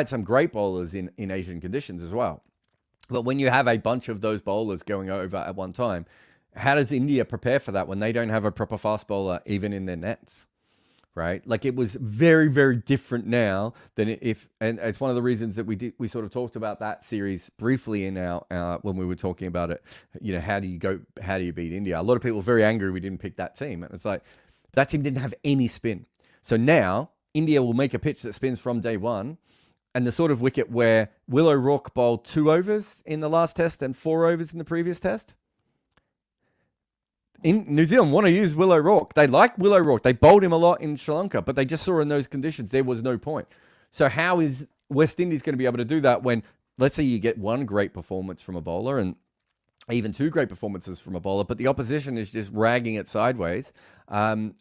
some great bowlers in Asian conditions as well, but when you have a bunch of those bowlers going over at one time, how does India prepare for that when they don't have a proper fast bowler even in their nets? Right? Like, it was very, very different now than and it's one of the reasons that we sort of talked about that series briefly in our when we were talking about it, how do you beat India? A lot of people were very angry we didn't pick that team. And it's like, that team didn't have any spin. So now India will make a pitch that spins from day one, and the sort of wicket where Will O'Rourke bowled 2 overs in the last test and 4 overs in the previous test. In New Zealand want to use Will O'Rourke. They like Will O'Rourke. They bowled him a lot in Sri Lanka, but they just saw in those conditions there was no point. So how is West Indies going to be able to do that when, let's say, you get 1 great performance from a bowler and even 2 great performances from a bowler, but the opposition is just ragging it sideways? That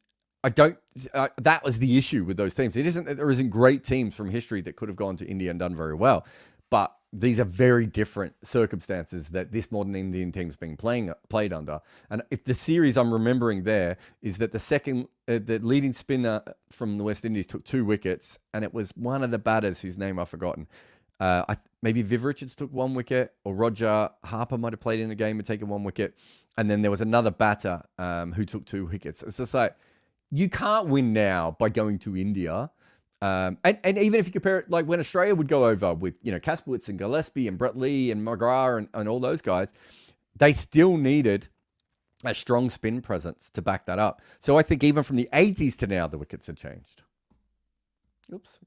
was the issue with those teams. It isn't that there isn't great teams from history that could have gone to India and done very well, but these are very different circumstances that this modern Indian team's been played under. And if the series I'm remembering there is that the leading spinner from the West Indies took 2 wickets, and it was one of the batters whose name I've forgotten. Maybe Viv Richards took 1 wicket, or Roger Harper might have played in the game and taken 1 wicket. And then there was another batter who took 2 wickets. It's just like, you can't win now by going to India. And even if you compare it, like when Australia would go over with, Kasperwitz and Gillespie and Brett Lee and McGrath and all those guys, they still needed a strong spin presence to back that up. So I think even from the 80s to now, the wickets have changed. Oops.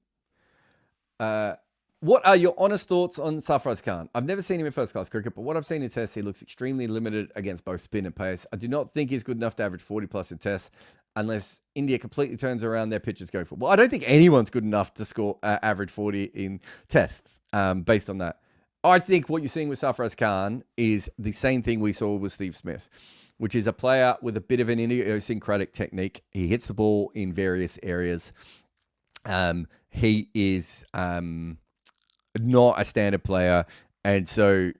What are your honest thoughts on Sarfaraz Khan? I've never seen him in first-class cricket, but what I've seen in tests, he looks extremely limited against both spin and pace. I do not think he's good enough to average 40+ in tests unless India completely turns around their pitches go for. Well, I don't think anyone's good enough to score average 40 in tests based on that. I think what you're seeing with Sarfaraz Khan is the same thing we saw with Steve Smith, which is a player with a bit of an idiosyncratic technique. He hits the ball in various areas. He is not a standard player, and so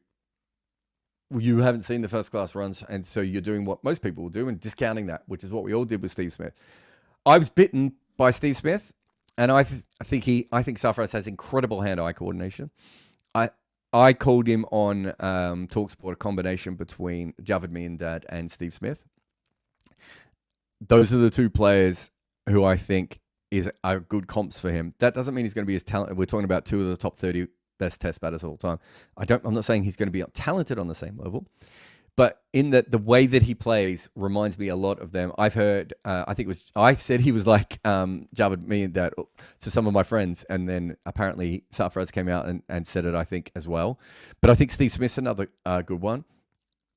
you haven't seen the first-class runs, and so you're doing what most people will do and discounting that, which is what we all did with Steve Smith. I was bitten by Steve Smith, and I think Sarfaraz has incredible hand-eye coordination. I called him on TalkSport, a combination between Javed Miandad and Steve Smith. Those are the 2 players who I think are good comps for him. That doesn't mean he's going to be as talented. We're talking about two of the top 30 best test batters of all time. I'm not saying he's going to be talented on the same level, but in that the way that he plays reminds me a lot of them. I've heard, I said he was like Jarrod me and that to some of my friends, and then apparently Sarfaraz came out and said it, I think, as well. But I think Steve Smith's another good one.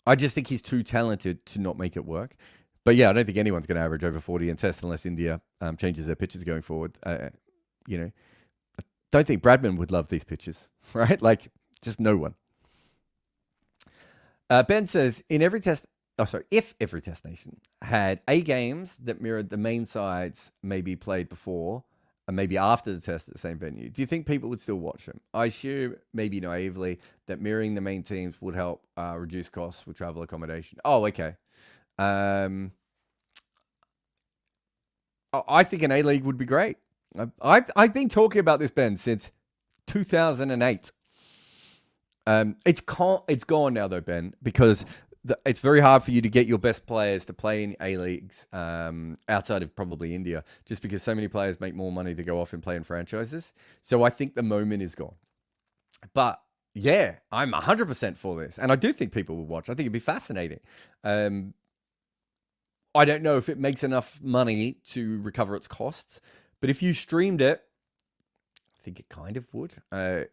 I just think he's too talented to not make it work. But yeah, I don't think anyone's going to average over 40 in test unless India changes their pitches going forward. I don't think Bradman would love these pitches, right? Like, just no one. Ben says, if every test nation had A games that mirrored the main sides maybe played before and maybe after the test at the same venue, do you think people would still watch them? I assume, maybe naively, that mirroring the main teams would help reduce costs with travel accommodation. Oh, okay. I think an A-League would be great. I've been talking about this, Ben, since 2008. It's gone now, though, Ben, because it's very hard for you to get your best players to play in A-Leagues outside of probably India, just because so many players make more money to go off and play in franchises. So I think the moment is gone. But yeah, I'm 100% for this. And I do think people will watch. I think it'd be fascinating. I don't know if it makes enough money to recover its costs, but if you streamed it, I think it kind of would. I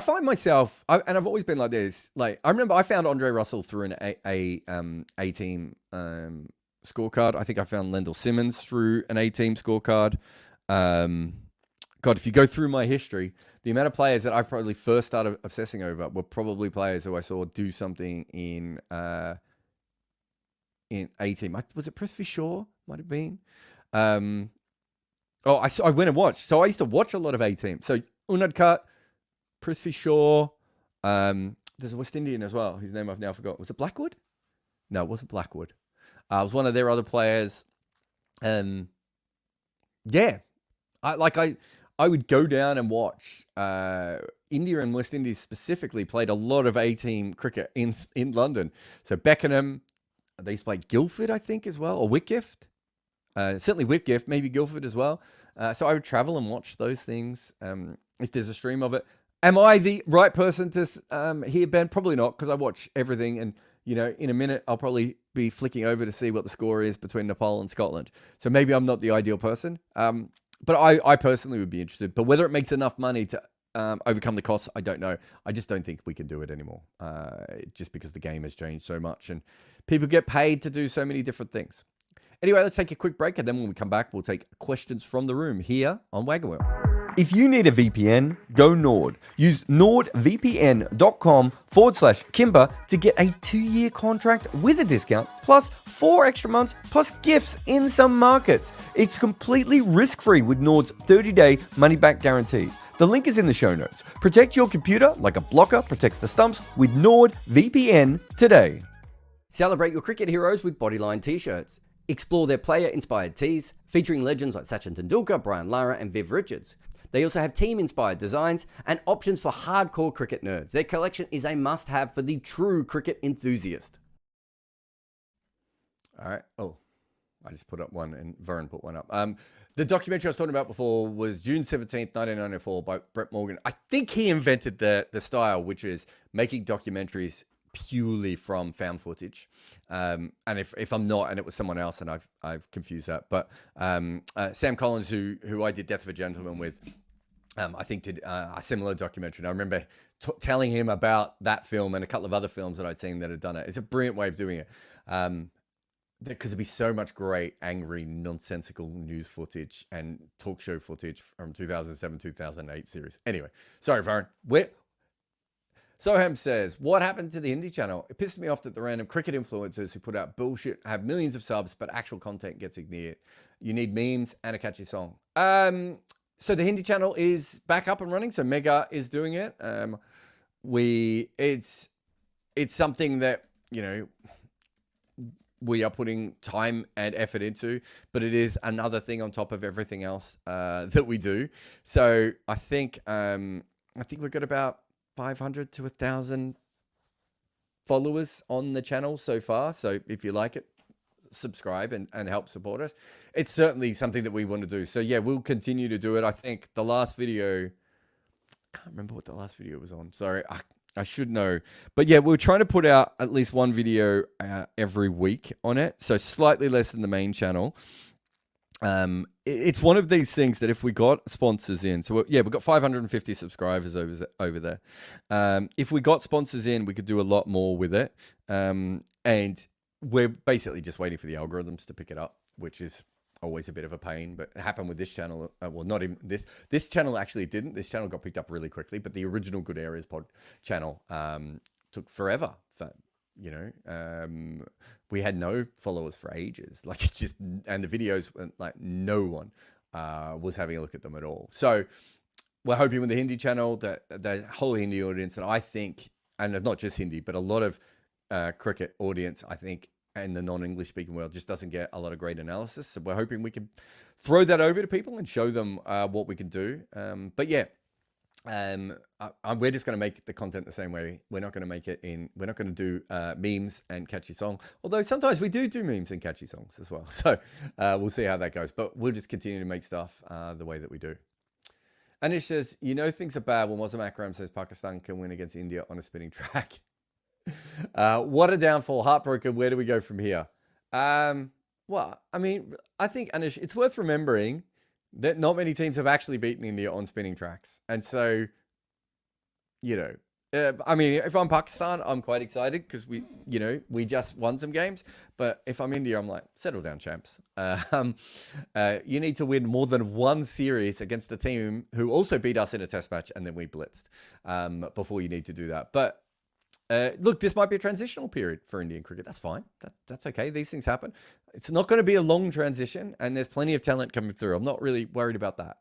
find myself, and I've always been like this. Like, I remember I found Andre Russell through an A-team scorecard. I think I found Lendl Simmons through an A-team scorecard. God, if you go through my history, the amount of players that I probably first started obsessing over were probably players who I saw do something in A-team. Was it Prithvi Shaw? Might have been. I went and watched. So I used to watch a lot of A-team. So Unadkat, Prithvi Shaw. There's a West Indian as well, whose name I've now forgotten. Was it Blackwood? No, it wasn't Blackwood. It was one of their other players. Yeah. I would go down and watch. India and West Indies specifically played a lot of A-team cricket in London. So Beckenham, they used to play Guildford, I think, as well, or Whitgift. Certainly Whitgift, maybe Guildford as well. So I would travel and watch those things if there's a stream of it. Am I the right person to hear, Ben? Probably not, because I watch everything. And, in a minute, I'll probably be flicking over to see what the score is between Nepal and Scotland. So maybe I'm not the ideal person. But I personally would be interested. But whether it makes enough money to overcome the costs, I don't know. I just don't think we can do it anymore, just because the game has changed so much and people get paid to do so many different things. Anyway, let's take a quick break, and then when we come back, we'll take questions from the room here on Wagon Wheel. If you need a VPN, go Nord. Use nordvpn.com/Kimber to get a 2-year contract with a discount, plus 4 extra months, plus gifts in some markets. It's completely risk-free with Nord's 30-day money-back guarantee. The link is in the show notes. Protect your computer like a blocker protects the stumps with NordVPN today. Celebrate your cricket heroes with Bodyline t-shirts. Explore their player-inspired tees, featuring legends like Sachin Tendulkar, Brian Lara, and Viv Richards. They also have team-inspired designs and options for hardcore cricket nerds. Their collection is a must-have for the true cricket enthusiast. All right. Oh, I just put up one, and Varun put one up. The documentary I was talking about before was June 17th, 1994 by Brett Morgan. I think he invented the style, which is making documentaries purely from found footage. And if I'm not, and it was someone else, and I've confused that, but Sam Collins, who I did Death of a Gentleman with, I think did a similar documentary. And I remember telling him about that film and a couple of other films that I'd seen that had done it. It's a brilliant way of doing it. Because it'd be so much great, angry, nonsensical news footage and talk show footage from 2007, 2008 series. Anyway, sorry, Varun. Soham says, what happened to the Hindi channel? It pissed me off that the random cricket influencers who put out bullshit have millions of subs, but actual content gets ignored. You need memes and a catchy song. So the Hindi channel is back up and running. So Mega is doing it. It's something that, we are putting time and effort into, but it is another thing on top of everything else that we do. So I think we've got about 500 to 1,000 followers on the channel so far. So if you like it, subscribe and help support us, it's certainly something that we want to do. So yeah, we'll continue to do it. I think the last video, I can't remember what the last video was on. Sorry, I should know. But yeah, we're trying to put out at least one video every week on it. So slightly less than the main channel. It's one of these things that if we got sponsors in, so yeah, we've got 550 subscribers over there. If we got sponsors in, we could do a lot more with it. And we're basically just waiting for the algorithms to pick it up, which is always a bit of a pain, but it happened with this channel. Well, not even this channel actually didn't. This channel got picked up really quickly, but the original Good Areas pod channel took forever. We had no followers for ages. Like it just, and the videos, like no one was having a look at them at all. So we're hoping with the Hindi channel that the whole Hindi audience, and I think, and not just Hindi, but a lot of cricket audience, I think, in the non-English speaking world just doesn't get a lot of great analysis. So we're hoping we can throw that over to people and show them what we can do. But yeah, we're just going to make the content the same way. We're not going to make it we're not going to do memes and catchy song. Although sometimes we do memes and catchy songs as well. So we'll see how that goes, but we'll just continue to make stuff the way that we do. Anish says, things are bad when Wasim Akram says Pakistan can win against India on a spinning track. What a downfall. Heartbroken. Where do we go from here? Well, I mean, I think, Anish, it's worth remembering that not many teams have actually beaten India on spinning tracks. And so, I mean, if I'm Pakistan, I'm quite excited because we just won some games. But if I'm India, I'm like, settle down, champs. You need to win more than one series against the team who also beat us in a test match and then we blitzed before you need to do that. But look, this might be a transitional period for Indian cricket. That's fine. That's okay. These things happen. It's not going to be a long transition, and there's plenty of talent coming through. I'm not really worried about that.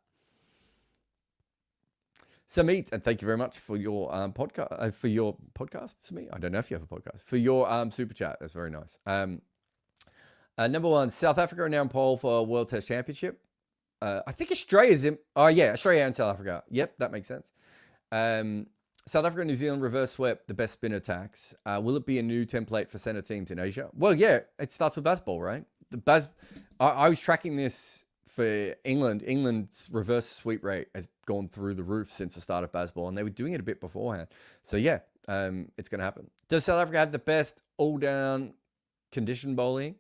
Samit, and thank you very much for your podcast. Samit, I don't know if you have a podcast. For your super chat, that's very nice. Number one, South Africa are now in pole for World Test Championship. I think Australia's in. Oh yeah, Australia and South Africa. Yep, that makes sense. South Africa and New Zealand reverse swept the best spin attacks. Will it be a new template for center teams in Asia? Well, yeah, it starts with baseball, right? I was tracking this for England. England's reverse sweep rate has gone through the roof since the start of baseball, and they were doing it a bit beforehand. So yeah, it's going to happen. Does South Africa have the best all-down condition bowling?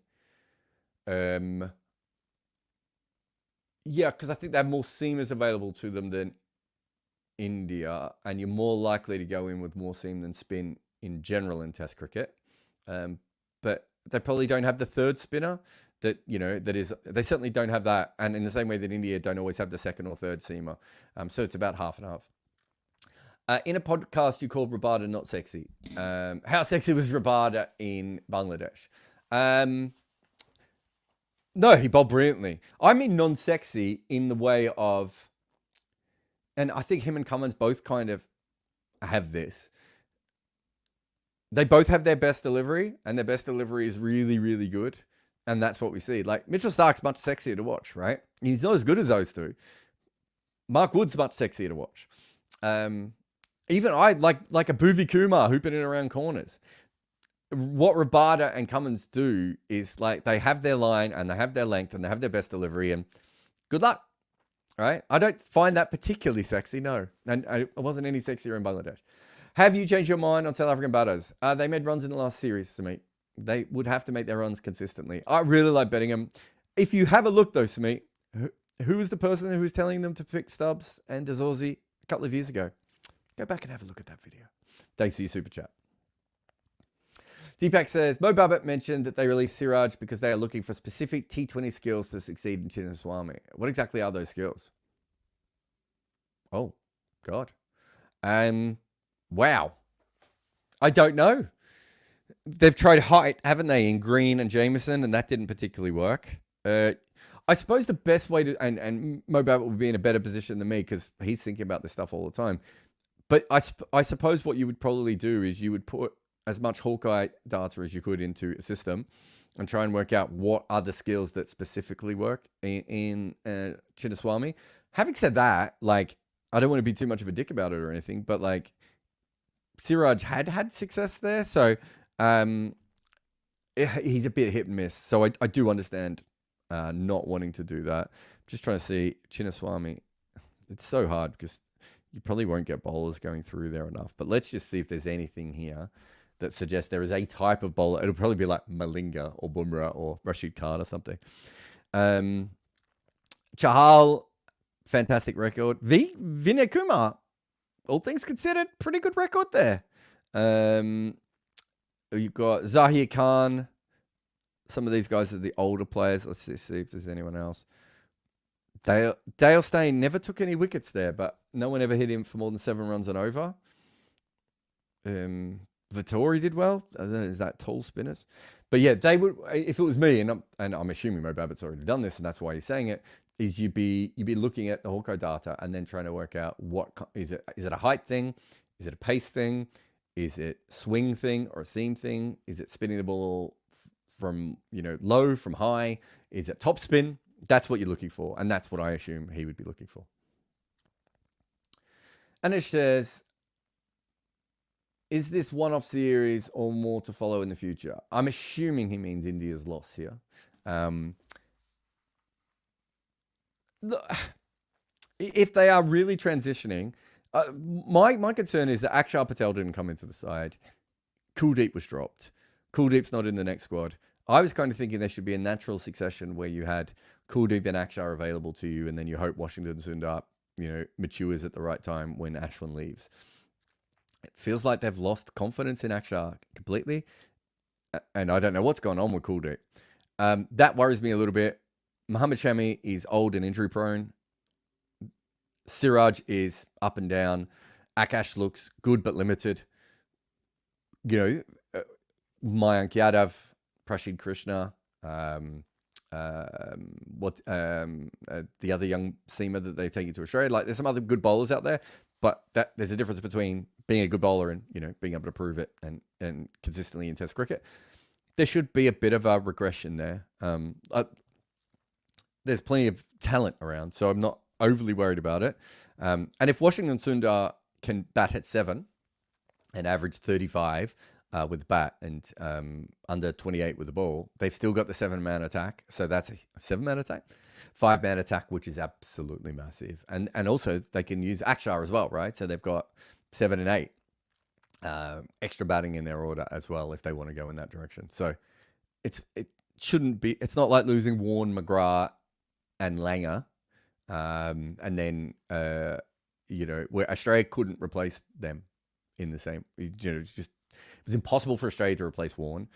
Yeah, because I think they have more seamers available to them than India, and you're more likely to go in with more seam than spin in general in Test cricket. But they probably don't have the third spinner they certainly don't have that. And in the same way that India don't always have the second or third seamer. So it's about half and half. In a podcast you called Rabada not sexy. How sexy was Rabada in Bangladesh? No, he bowled brilliantly. I mean non-sexy in the way of, and I think him and Cummins both kind of have this. They both have their best delivery, and their best delivery is really, really good. And that's what we see. Like, Mitchell Stark's much sexier to watch, right? He's not as good as those two. Mark Wood's much sexier to watch. Even I like a Bhuvi Kumar hooping it around corners. What Rabada and Cummins do is like they have their line and they have their length and they have their best delivery, and good luck. Right? I don't find that particularly sexy, no. And I wasn't any sexier in Bangladesh. Have you changed your mind on South African batters? They made runs in the last series Samit. They would have to make their runs consistently. I really like betting them. If you have a look though, Samit, who was the person who was telling them to pick Stubbs and Dazorzi a couple of years ago? Go back and have a look at that video. Thanks for your super chat. Deepak says, Mo Babbitt mentioned that they released Siraj because they are looking for specific T20 skills to succeed in Chinnaswamy. What exactly are those skills? Oh, God. Wow. I don't know. They've tried height, haven't they, in Green and Jameson, and that didn't particularly work. I suppose the best way to, and Mo Babbitt would be in a better position than me because he's thinking about this stuff all the time. But I suppose what you would probably do is you would put as much Hawkeye data as you could into a system and try and work out what are the skills that specifically work in Chinnaswamy. Having said that, like, I don't want to be too much of a dick about it or anything, but like Siraj had success there. So he's a bit hit and miss. So I do understand not wanting to do that. Just trying to see Chinnaswamy. It's so hard because you probably won't get bowlers going through there enough. But let's just see if there's anything here that suggests there is a type of bowler. It'll probably be like Malinga or Bumrah or Rashid Khan or something. Chahal, fantastic record. Vinay Kumar, all things considered, pretty good record there. You've got Zahir Khan. Some of these guys are the older players. Let's see if there's anyone else. Dale Steyn never took any wickets there, but no one ever hit him for more than 7 runs and over. Vittori did well. Is that tall spinners? But yeah, they would. If it was me, and I'm assuming Mo Babbitt's already done this, and that's why he's saying it. Is you'd be looking at the Hawko data and then trying to work out what is it? Is it a height thing? Is it a pace thing? Is it swing thing or a seam thing? Is it spinning the ball from low, from high? Is it top spin? That's what you're looking for, and that's what I assume he would be looking for. Anish says, is this one-off series or more to follow in the future? I'm assuming he means India's loss here. If they are really transitioning, my concern is that Akshar Patel didn't come into the side. Kuldeep was dropped. Kuldeep's not in the next squad. I was kind of thinking there should be a natural succession where you had Kuldeep and Akshar available to you, and then you hope Washington Sundar, matures at the right time when Ashwin leaves. It feels like they've lost confidence in Akshar completely, and I don't know what's going on with Kuldeep. That worries me a little bit. Mohammad Shami is old and injury prone. Siraj is up and down. Akash looks good but limited. Mayank Yadav, Prashid Krishna, the other young seamer that they take into Australia. Like, there's some other good bowlers out there, but there's a difference between being a good bowler and being able to prove it and consistently in Test cricket. There should be a bit of a regression there. There's plenty of talent around, so I'm not overly worried about it. And if Washington Sundar can bat at 7 and average 35 with bat and under 28 with the ball, they've still got the 7-man attack. So that's a 7-man attack, 5-man attack, which is absolutely massive. And also they can use Akshar as well, right? So they've got 7 and 8 extra batting in their order as well if they want to go in that direction. So it shouldn't be. It's not like losing Warne, McGrath, and Langer. And then, where Australia couldn't replace them in the same, it was impossible for Australia to replace Warne.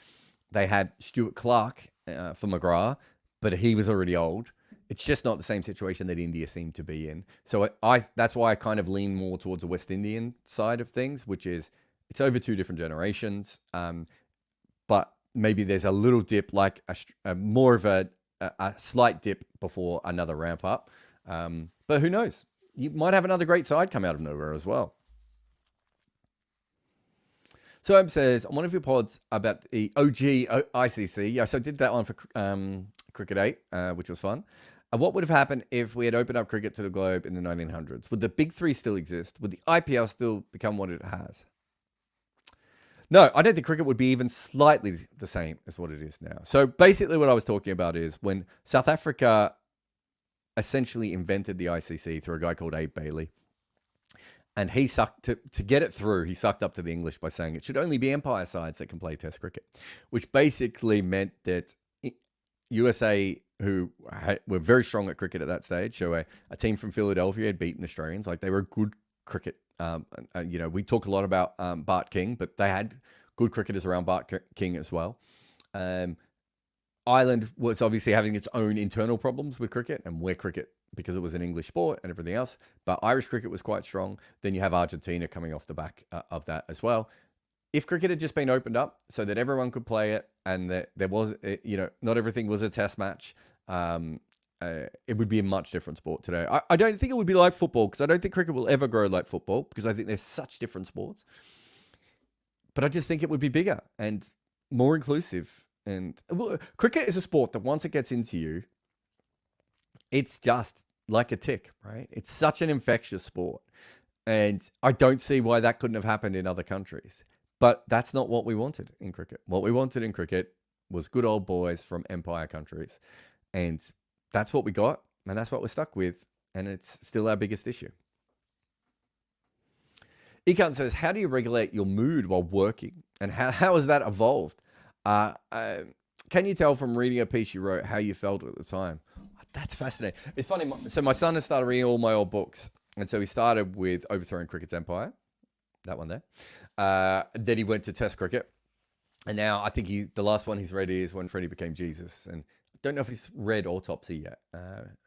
They had Stuart Clark for McGrath, but he was already old. It's just not the same situation that India seemed to be in. So that's why I kind of lean more towards the West Indian side of things, which is it's over 2 different generations. But maybe there's a little dip, like more of a slight dip before another ramp up. But who knows? You might have another great side come out of nowhere as well. So Em says, on one of your pods about the OG ICC, yes, I did that one for Cricket 8, which was fun. What would have happened if we had opened up cricket to the globe in the 1900s? Would the big 3 still exist? Would the IPL still become what it has? No, I don't think cricket would be even slightly the same as what it is now. So basically what I was talking about is when South Africa essentially invented the ICC through a guy called Abe Bailey. And he sucked to get it through. He sucked up to the English by saying it should only be empire sides that can play Test cricket, which basically meant that USA, who were very strong at cricket at that stage, so a team from Philadelphia had beaten Australians. Like, they were good cricket. We talk a lot about Bart King, but they had good cricketers around Bart King as well. Ireland was obviously having its own internal problems with cricket, and where cricket, because it was an English sport and everything else, but Irish cricket was quite strong. Then you have Argentina coming off the back of that as well. If cricket had just been opened up so that everyone could play it, and that there was, not everything was a test match, it would be a much different sport today. I don't think it would be like football, because I don't think cricket will ever grow like football, because I think they're such different sports. But I just think it would be bigger and more inclusive. And cricket is a sport that once it gets into you, it's just like a tick, right? It's such an infectious sport. And I don't see why that couldn't have happened in other countries. But that's not what we wanted in cricket. What we wanted in cricket was good old boys from empire countries. And that's what we got, and that's what we're stuck with, and it's still our biggest issue. Ikan says, how do you regulate your mood while working, and how has that evolved? Can you tell from reading a piece you wrote how you felt at the time? That's fascinating. It's funny. So my son has started reading all my old books, and so he started with Overthrowing Cricket's Empire, that one there. Then he went to Test Cricket, and now I think the last one he's read is When Freddie Became Jesus, and I don't know if he's read Autopsy yet.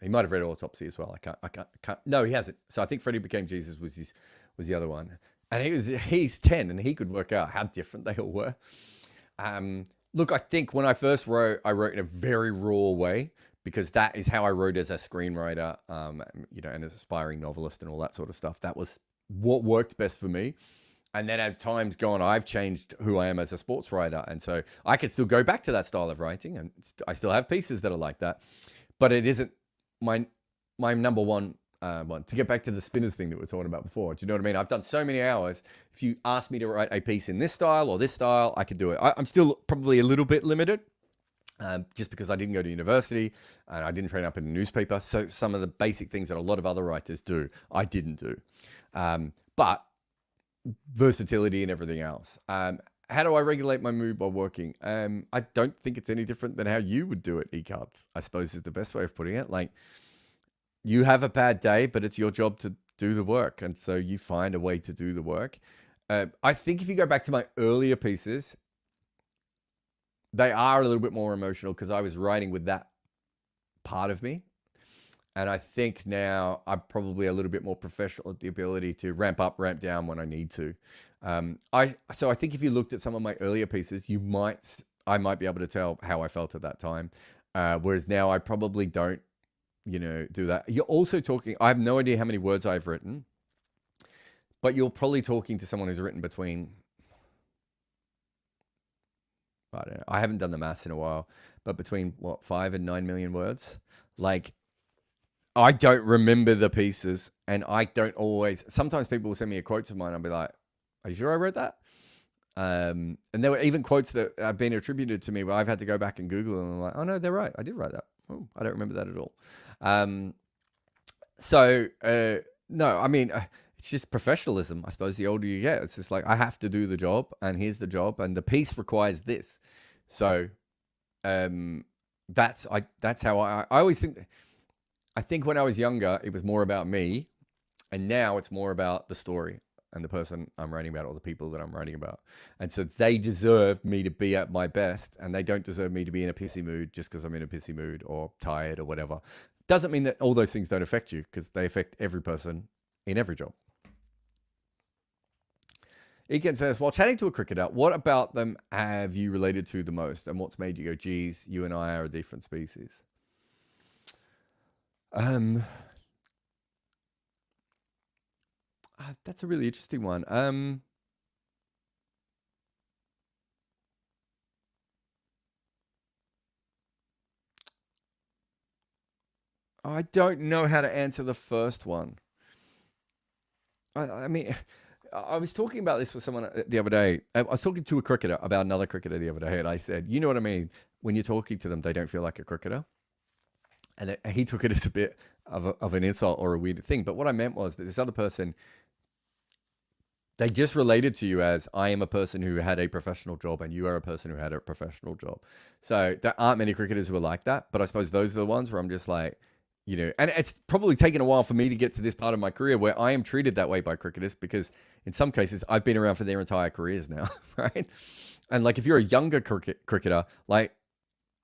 He might have read Autopsy as well. I can't. No, he hasn't. So I think Freddie Became Jesus was the other one, and he's 10, and he could work out how different they all were. Look, I think when I first wrote, I wrote in a very raw way, because that is how I wrote as a screenwriter, and as aspiring novelist and all that sort of stuff. That was what worked best for me. And then as time's gone, I've changed who I am as a sports writer. And so I could still go back to that style of writing, and I still have pieces that are like that. But it isn't my number one one. To get back to the spinners thing that we were talking about before, do you know what I mean? I've done so many hours. If you ask me to write a piece in this style or this style, I could do it. I'm still probably a little bit limited, just because I didn't go to university and I didn't train up in a newspaper. So some of the basic things that a lot of other writers do, I didn't do. But versatility and everything else. How do I regulate my mood while working? I don't think it's any different than how you would do it, Ecart, I suppose is the best way of putting it. Like, you have a bad day, but it's your job to do the work. And so you find a way to do the work. I think if you go back to my earlier pieces, they are a little bit more emotional because I was writing with that part of me. And I think now I'm probably a little bit more professional at the ability to ramp up, ramp down when I need to. So I think if you looked at some of my earlier pieces, I might be able to tell how I felt at that time. Whereas now I probably don't, do that. You're also talking, I have no idea how many words I've written, but you're probably talking to someone who's written between, I don't know, I haven't done the maths in a while, but between 5 and 9 million words. Like, I don't remember the pieces, and I don't always. Sometimes people will send me a quote of mine. I'll be like, "Are you sure I wrote that?" And there were even quotes that have been attributed to me where I've had to go back and Google them. And I'm like, "Oh no, they're right. I did write that. Oh, I don't remember that at all." No, I mean, it's just professionalism. I suppose the older you get, it's just like, I have to do the job, and here's the job, and the piece requires this. So, that's how I always think. I think when I was younger, it was more about me, and now it's more about the story and the person I'm writing about, or the people that I'm writing about. And so they deserve me to be at my best, and they don't deserve me to be in a pissy mood just because I'm in a pissy mood or tired or whatever. Doesn't mean that all those things don't affect you, because they affect every person in every job. Egan says, while chatting to a cricketer, what about them have you related to the most, and what's made you go, geez, you and I are a different species? That's a really interesting one. I don't know how to answer the first one. I mean, I was talking about this with someone the other day. I was talking to a cricketer about another cricketer the other day, and I said, you know what I mean? When you're talking to them, they don't feel like a cricketer. And he took it as a bit of an insult or a weird thing. But what I meant was that this other person, they just related to you as, I am a person who had a professional job and you are a person who had a professional job. So there aren't many cricketers who are like that. But I suppose those are the ones where I'm just like, and it's probably taken a while for me to get to this part of my career where I am treated that way by cricketers, because in some cases I've been around for their entire careers now, right? And like, if you're a younger cricketer, like,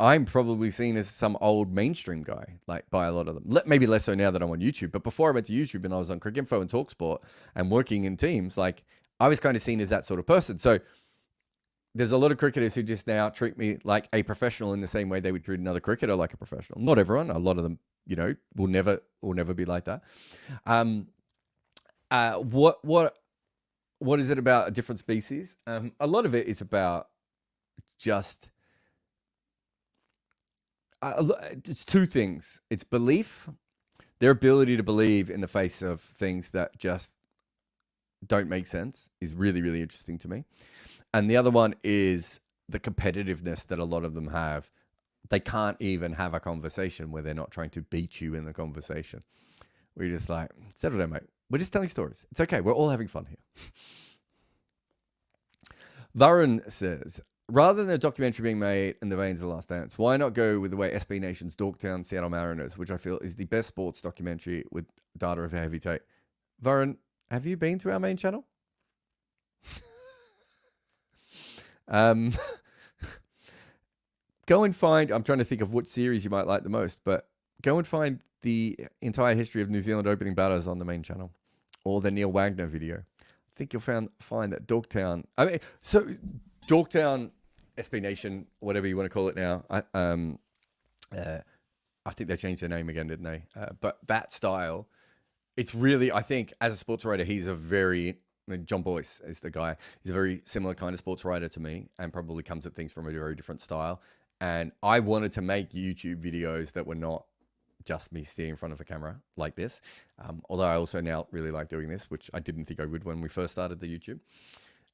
I'm probably seen as some old mainstream guy, like, by a lot of them. Maybe less so now that I'm on YouTube. But before I went to YouTube and I was on Cricinfo and TalkSport and working in teams, like, I was kind of seen as that sort of person. So there's a lot of cricketers who just now treat me like a professional in the same way they would treat another cricketer like a professional. Not everyone. A lot of them, will never be like that. What is it about a different species? A lot of it is about just... it's two things. It's belief, their ability to believe in the face of things that just don't make sense is really, really interesting to me. And the other one is the competitiveness that a lot of them have, they can't even have a conversation where they're not trying to beat you in the conversation. We're just like, settle down, mate. We're just telling stories. It's okay. We're all having fun here. Varun says, rather than a documentary being made in the veins of The Last Dance, why not go with the way SB Nation's Dorktown Seattle Mariners, which I feel is the best sports documentary with data of heavy take? Varun, have you been to our main channel? Go and find, I'm trying to think of which series you might like the most, but go and find the entire history of New Zealand opening batters on the main channel, or the Neil Wagner video. I think you'll find that Dorktown, so Dorktown, SB Nation, whatever you want to call it now, I think they changed their name again, didn't they? But that style, it's really, I think, as a sports writer, he's a very, John Boyce is the guy. He's a very similar kind of sports writer to me, and probably comes at things from a very different style. And I wanted to make YouTube videos that were not just me sitting in front of a camera like this. Although I also now really like doing this, which I didn't think I would when we first started the YouTube.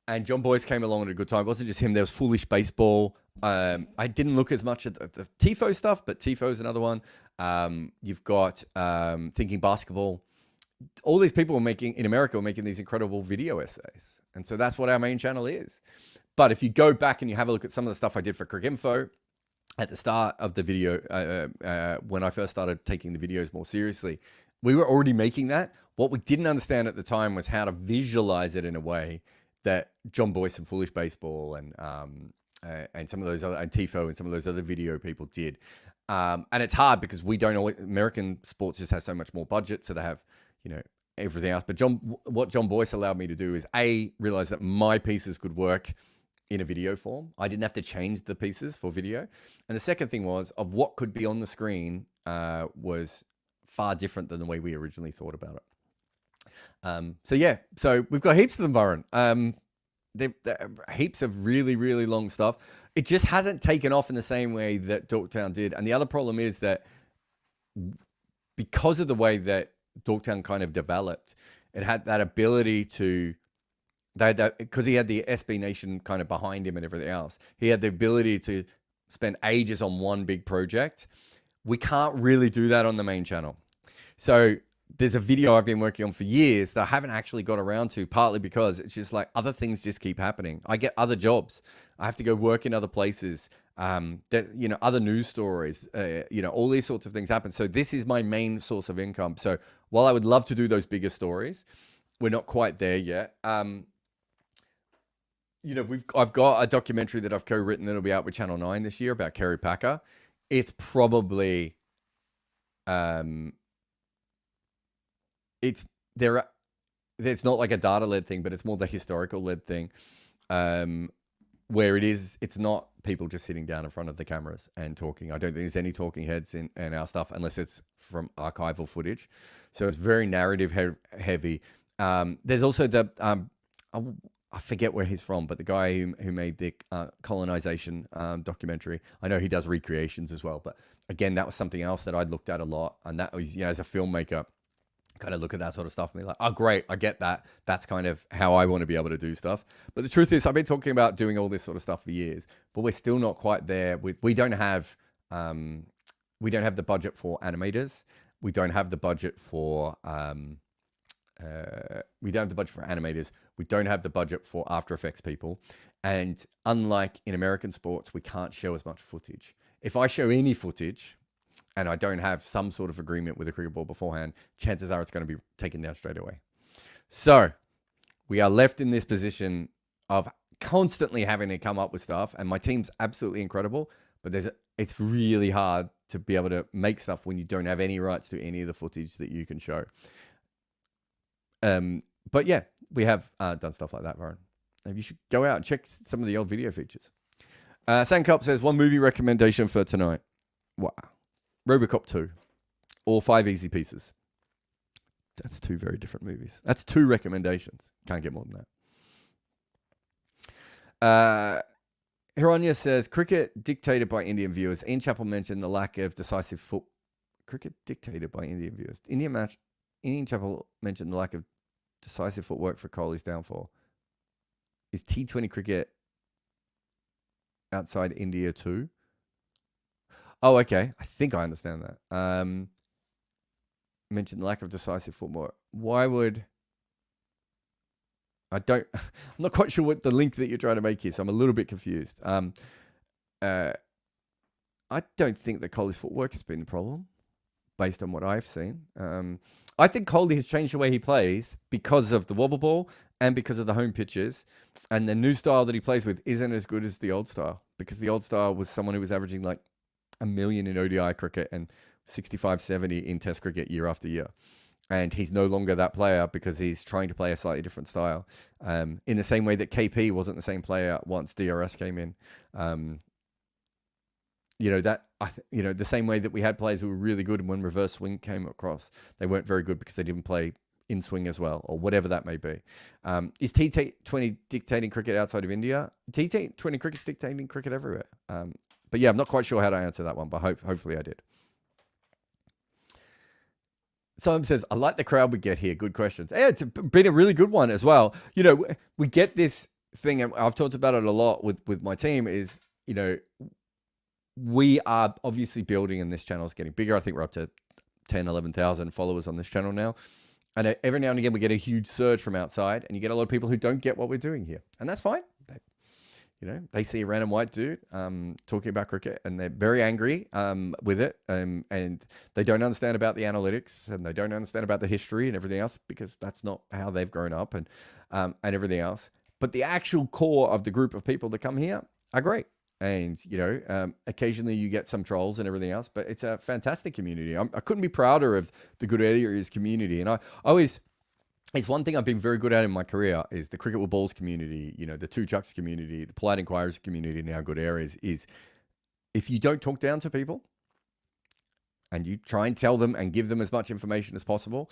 And John Boyce came along at a good time. It wasn't just him. There was Foolish Baseball. I didn't look as much at the TIFO stuff, but TIFO is another one. You've got Thinking Basketball. All these people in America were making these incredible video essays. And so that's what our main channel is. But if you go back and you have a look at some of the stuff I did for Crick Info at the start of the video, when I first started taking the videos more seriously, we were already making that. What we didn't understand at the time was how to visualize it in a way that John Boyce and Foolish Baseball and some of those other, and TIFO and some of those other video people did. And it's hard because we don't always, American sports just has so much more budget, so they have, everything else. But what John Boyce allowed me to do is realize that my pieces could work in a video form. I didn't have to change the pieces for video. And the second thing was, of what could be on the screen was far different than the way we originally thought about it. So we've got heaps of them, Varun. They're heaps of really, really long stuff. It just hasn't taken off in the same way that Dorktown did. And the other problem is that because of the way that Dorktown kind of developed, it had that ability to, because he had the SB Nation kind of behind him and everything else, he had the ability to spend ages on one big project. We can't really do that on the main channel. So there's a video I've been working on for years that I haven't actually got around to, partly because it's just like other things just keep happening. I get other jobs. I have to go work in other places. Other news stories, all these sorts of things happen. So this is my main source of income. So while I would love to do those bigger stories, we're not quite there yet. I've got a documentary that I've co-written that'll be out with Channel 9 this year about Kerry Packer. It's probably, it's not like a data-led thing, but it's more the historical-led thing, where it's not people just sitting down in front of the cameras and talking. I don't think there's any talking heads in our stuff unless it's from archival footage. So it's very narrative heavy. There's also I forget where he's from, but the guy who made the colonization documentary. I know he does recreations as well, but again, that was something else that I'd looked at a lot. And that was, as a filmmaker, kind of look at that sort of stuff and be like, oh, great, I get that. That's kind of how I want to be able to do stuff. But the truth is, I've been talking about doing all this sort of stuff for years, but we're still not quite there. We don't have the budget for animators. We don't have the budget for animators. We don't have the budget for After Effects people. And unlike in American sports, we can't show as much footage. If I show any footage and I don't have some sort of agreement with the cricket board beforehand, chances are it's going to be taken down straight away. So we are left in this position of constantly having to come up with stuff. And my team's absolutely incredible, but it's really hard to be able to make stuff when you don't have any rights to any of the footage that you can show. But yeah, we have done stuff like that, Varun. You should go out and check some of the old video features. Sankop says, one movie recommendation for tonight. Wow. Robocop 2 or 5 Easy Pieces. That's 2 very different movies. That's 2 recommendations. Can't get more than that. Hironya says, cricket dictated by Indian viewers. Ian Chappell mentioned the lack of decisive cricket dictated by Indian viewers. Ian Chappell mentioned the lack of decisive footwork for Kohli's downfall. Is T20 cricket outside India too. Oh, okay. I think I understand that. Mentioned lack of decisive footwork. Why would I don't? I'm not quite sure what the link that you're trying to make here, so I'm a little bit confused. I don't think that Kohli's footwork has been the problem, based on what I've seen. I think Kohli has changed the way he plays because of the wobble ball and because of the home pitches. And the new style that he plays with isn't as good as the old style, because the old style was someone who was averaging like 1 million in ODI cricket and 65, 70 in Test cricket year after year. And he's no longer that player because he's trying to play a slightly different style. In the same way that KP wasn't the same player once DRS came in. The same way that we had players who were really good, and when reverse swing came across, they weren't very good because they didn't play in swing as well, or whatever that may be. Is T20 dictating cricket outside of India? T20 cricket's dictating cricket everywhere. But yeah, I'm not quite sure how to answer that one, but hopefully I did. Someone says, I like the crowd we get here. Good questions. Yeah, it's been a really good one as well. We get this thing, and I've talked about it a lot with my team, is, we are obviously building, and this channel is getting bigger. I think we're up to 10, 11,000 followers on this channel now. And every now and again, we get a huge surge from outside, and you get a lot of people who don't get what we're doing here. And that's fine. They see a random white dude talking about cricket, and they're very angry with it. And they don't understand about the analytics, and they don't understand about the history and everything else, because that's not how they've grown up and everything else. But the actual core of the group of people that come here are great. And, occasionally you get some trolls and everything else, but it's a fantastic community. I couldn't be prouder of the Good Areas community. And I always, it's one thing I've been very good at in my career, is the Cricket with Balls community, the Two Chucks community, the Polite Inquiries community in our Good Areas, is if you don't talk down to people and you try and tell them and give them as much information as possible,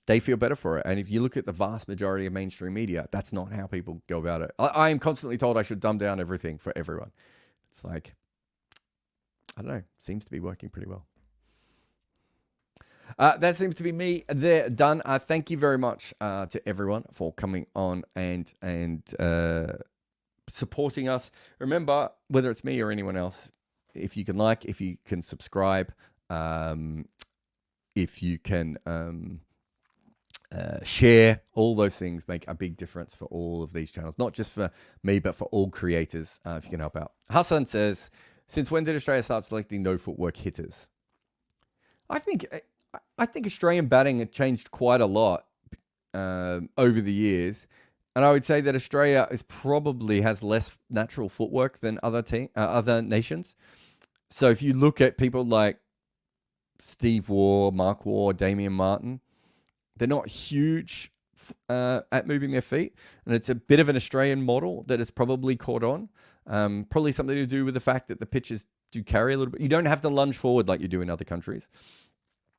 they feel better for it. And if you look at the vast majority of mainstream media, that's not how people go about it. I am constantly told I should dumb down everything for everyone. It's like, I don't know, seems to be working pretty well. That seems to be me there, done. Thank you very much to everyone for coming on and supporting us. Remember, whether it's me or anyone else, if you can subscribe, if you can share, all those things make a big difference for all of these channels, not just for me, but for all creators, if you can help out. Hassan says, since when did Australia start selecting no footwork hitters? I think Australian batting had changed quite a lot over the years. And I would say that Australia probably has less natural footwork than other nations. So if you look at people like Steve Waugh, Mark Waugh, Damian Martin, they're not huge at moving their feet. And it's a bit of an Australian model that has probably caught on. Probably something to do with the fact that the pitches do carry a little bit. You don't have to lunge forward like you do in other countries.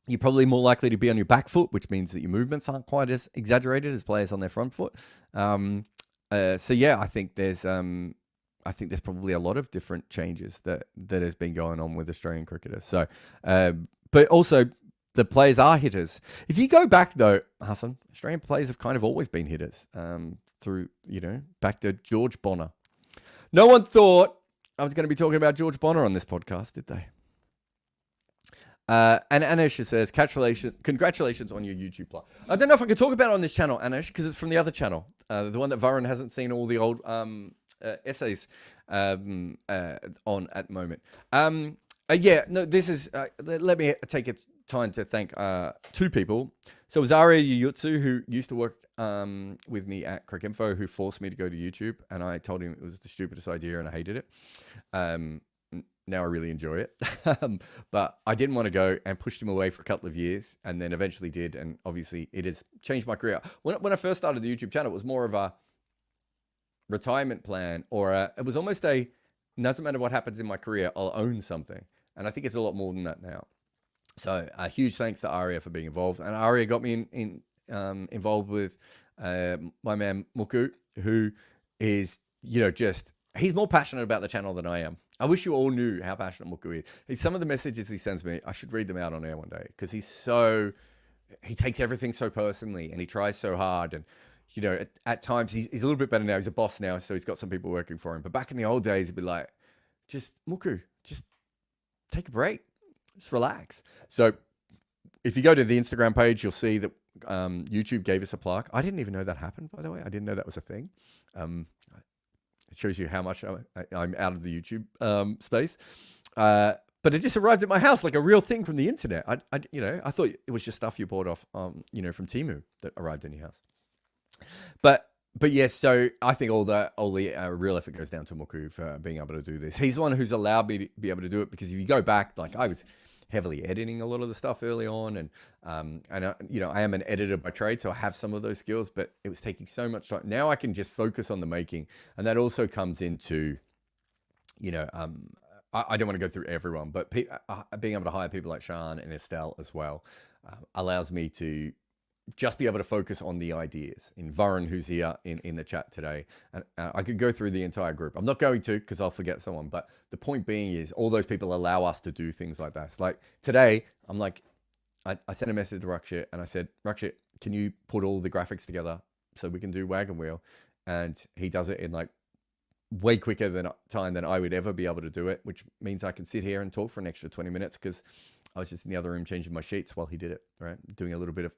You're probably more likely to be on your back foot, which means that your movements aren't quite as exaggerated as players on their front foot. So yeah, I think there's probably a lot of different changes that has been going on with Australian cricketers. So, but also the players are hitters. If you go back though, Hassan, Australian players have kind of always been hitters through, back to George Bonner. No one thought I was going to be talking about George Bonner on this podcast, did they? And Anish says, congratulations on your YouTube plot. I don't know if I can talk about it on this channel, Anish, because it's from the other channel, the one that Varun hasn't seen all the old essays on at the moment. This is, let me take it time to thank two people. So it was Arya Yuyutsu, who used to work with me at Cricinfo, who forced me to go to YouTube, and I told him it was the stupidest idea and I hated it. Now I really enjoy it. But I didn't want to go, and pushed him away for a couple of years, and then eventually did. And obviously it has changed my career. When I first started the YouTube channel, it was more of a retirement plan, or it was almost doesn't matter what happens in my career, I'll own something. And I think it's a lot more than that now. So a huge thanks to Arya for being involved. And Arya got me involved with my man Muku, who is, he's more passionate about the channel than I am. I wish you all knew how passionate Muku is. Some of the messages he sends me, I should read them out on air one day, because he takes everything so personally, and he tries so hard, and you know, at times he's a little bit better now. He's a boss now, so he's got some people working for him. But back in the old days, it'd be like, just Muku, just take a break, just relax. So if you go to the Instagram page, you'll see that YouTube gave us a plaque. I didn't even know that happened, by the way. I didn't know that was a thing. It shows you how much I'm out of the YouTube space. But it just arrived at my house like a real thing from the internet. I thought it was just stuff you bought off, from Temu that arrived in your house. But yes, so I think all the real effort goes down to Muku for being able to do this. He's the one who's allowed me to be able to do it, because if you go back, like I was heavily editing a lot of the stuff early on, and I am an editor by trade, so I have some of those skills, but it was taking so much time. Now I can just focus on the making, and that also comes into, I don't want to go through everyone, but being able to hire people like Sean and Estelle as well allows me to just be able to focus on the ideas. In Varun, who's here in the chat today, and I could go through the entire group. I'm not going to, because I'll forget someone, but the point being is all those people allow us to do things like that. It's like today, I'm like, I sent a message to Rakshit and I said, Rakshit, can you put all the graphics together so we can do Wagon Wheel? And he does it in like way quicker than I would ever be able to do it, which means I can sit here and talk for an extra 20 minutes because I was just in the other room changing my sheets while he did it, right? Doing a little bit of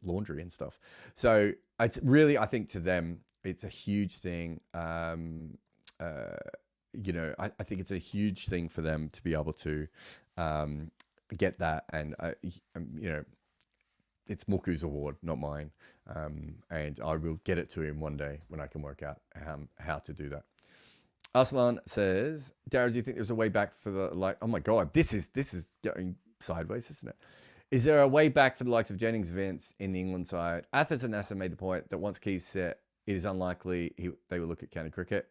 laundry and stuff. So it's really, I think to them, it's a huge thing. I think it's a huge thing for them to be able to get that. And, it's Muku's award, not mine. And I will get it to him one day when I can work out how to do that. Aslan says, Jarrod, do you think there's a way back for the, oh my God, this is going sideways, isn't it? Is there a way back for the likes of Jennings, Vince in the England side? Athers and Nasser made the point that once Keys set, it is unlikely they will look at county cricket.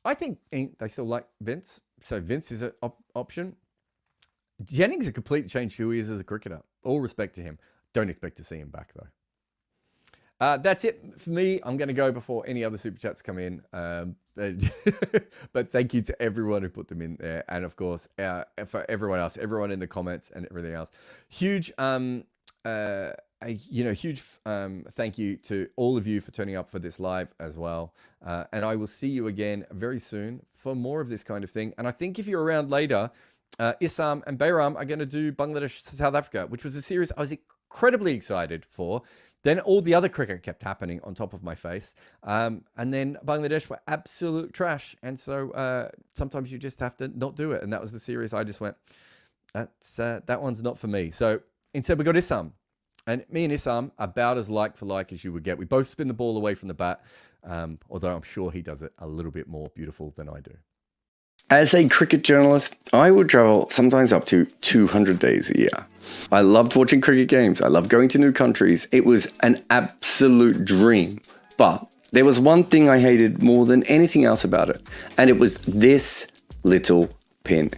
I think they still like Vince, so Vince is an option. Jennings has completely changed who he is as a cricketer. All respect to him. Don't expect to see him back though. That's it for me. I'm going to go before any other super chats come in. But thank you to everyone who put them in there, and of course for everyone else, everyone in the comments and everything else. Huge, huge thank you to all of you for turning up for this live as well. And I will see you again very soon for more of this kind of thing. And I think if you're around later, Issam and Bayram are going to do Bangladesh South Africa, which was a series I was incredibly excited for. Then all the other cricket kept happening on top of my face. And then Bangladesh were absolute trash. And so sometimes you just have to not do it. And that was the series I just went, that one's not for me. So instead we got Issam. And me and Issam are about as like for like as you would get. We both spin the ball away from the bat, although I'm sure he does it a little bit more beautiful than I do. As a cricket journalist, I would travel sometimes up to 200 days a year. I loved watching cricket games. I loved going to new countries. It was an absolute dream. But there was one thing I hated more than anything else about it, and it was this little pin.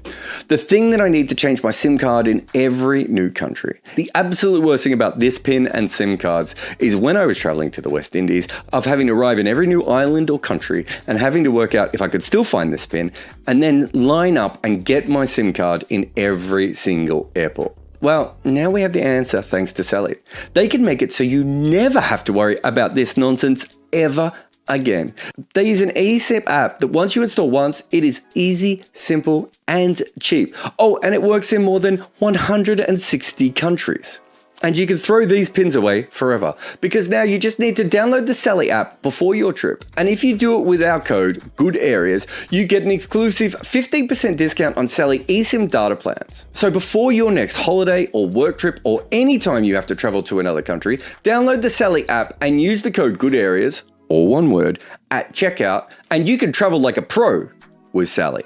The thing that I need to change my SIM card in every new country. The absolute worst thing about this pin and SIM cards is when I was traveling to the West Indies, of having to arrive in every new island or country and having to work out if I could still find this pin and then line up and get my SIM card in every single airport. Well, now we have the answer thanks to Sally. They can make it so you never have to worry about this nonsense ever again. They use an eSIM app that once you install once, it is easy, simple, and cheap. Oh, and it works in more than 160 countries. And you can throw these pins away forever, because now you just need to download the Sally app before your trip. And if you do it with our code, Good Areas, you get an exclusive 15% discount on Sally eSIM data plans. So before your next holiday or work trip or any time you have to travel to another country, download the Sally app and use the code Good Areas, all one word, at checkout, and you can travel like a pro with Sally.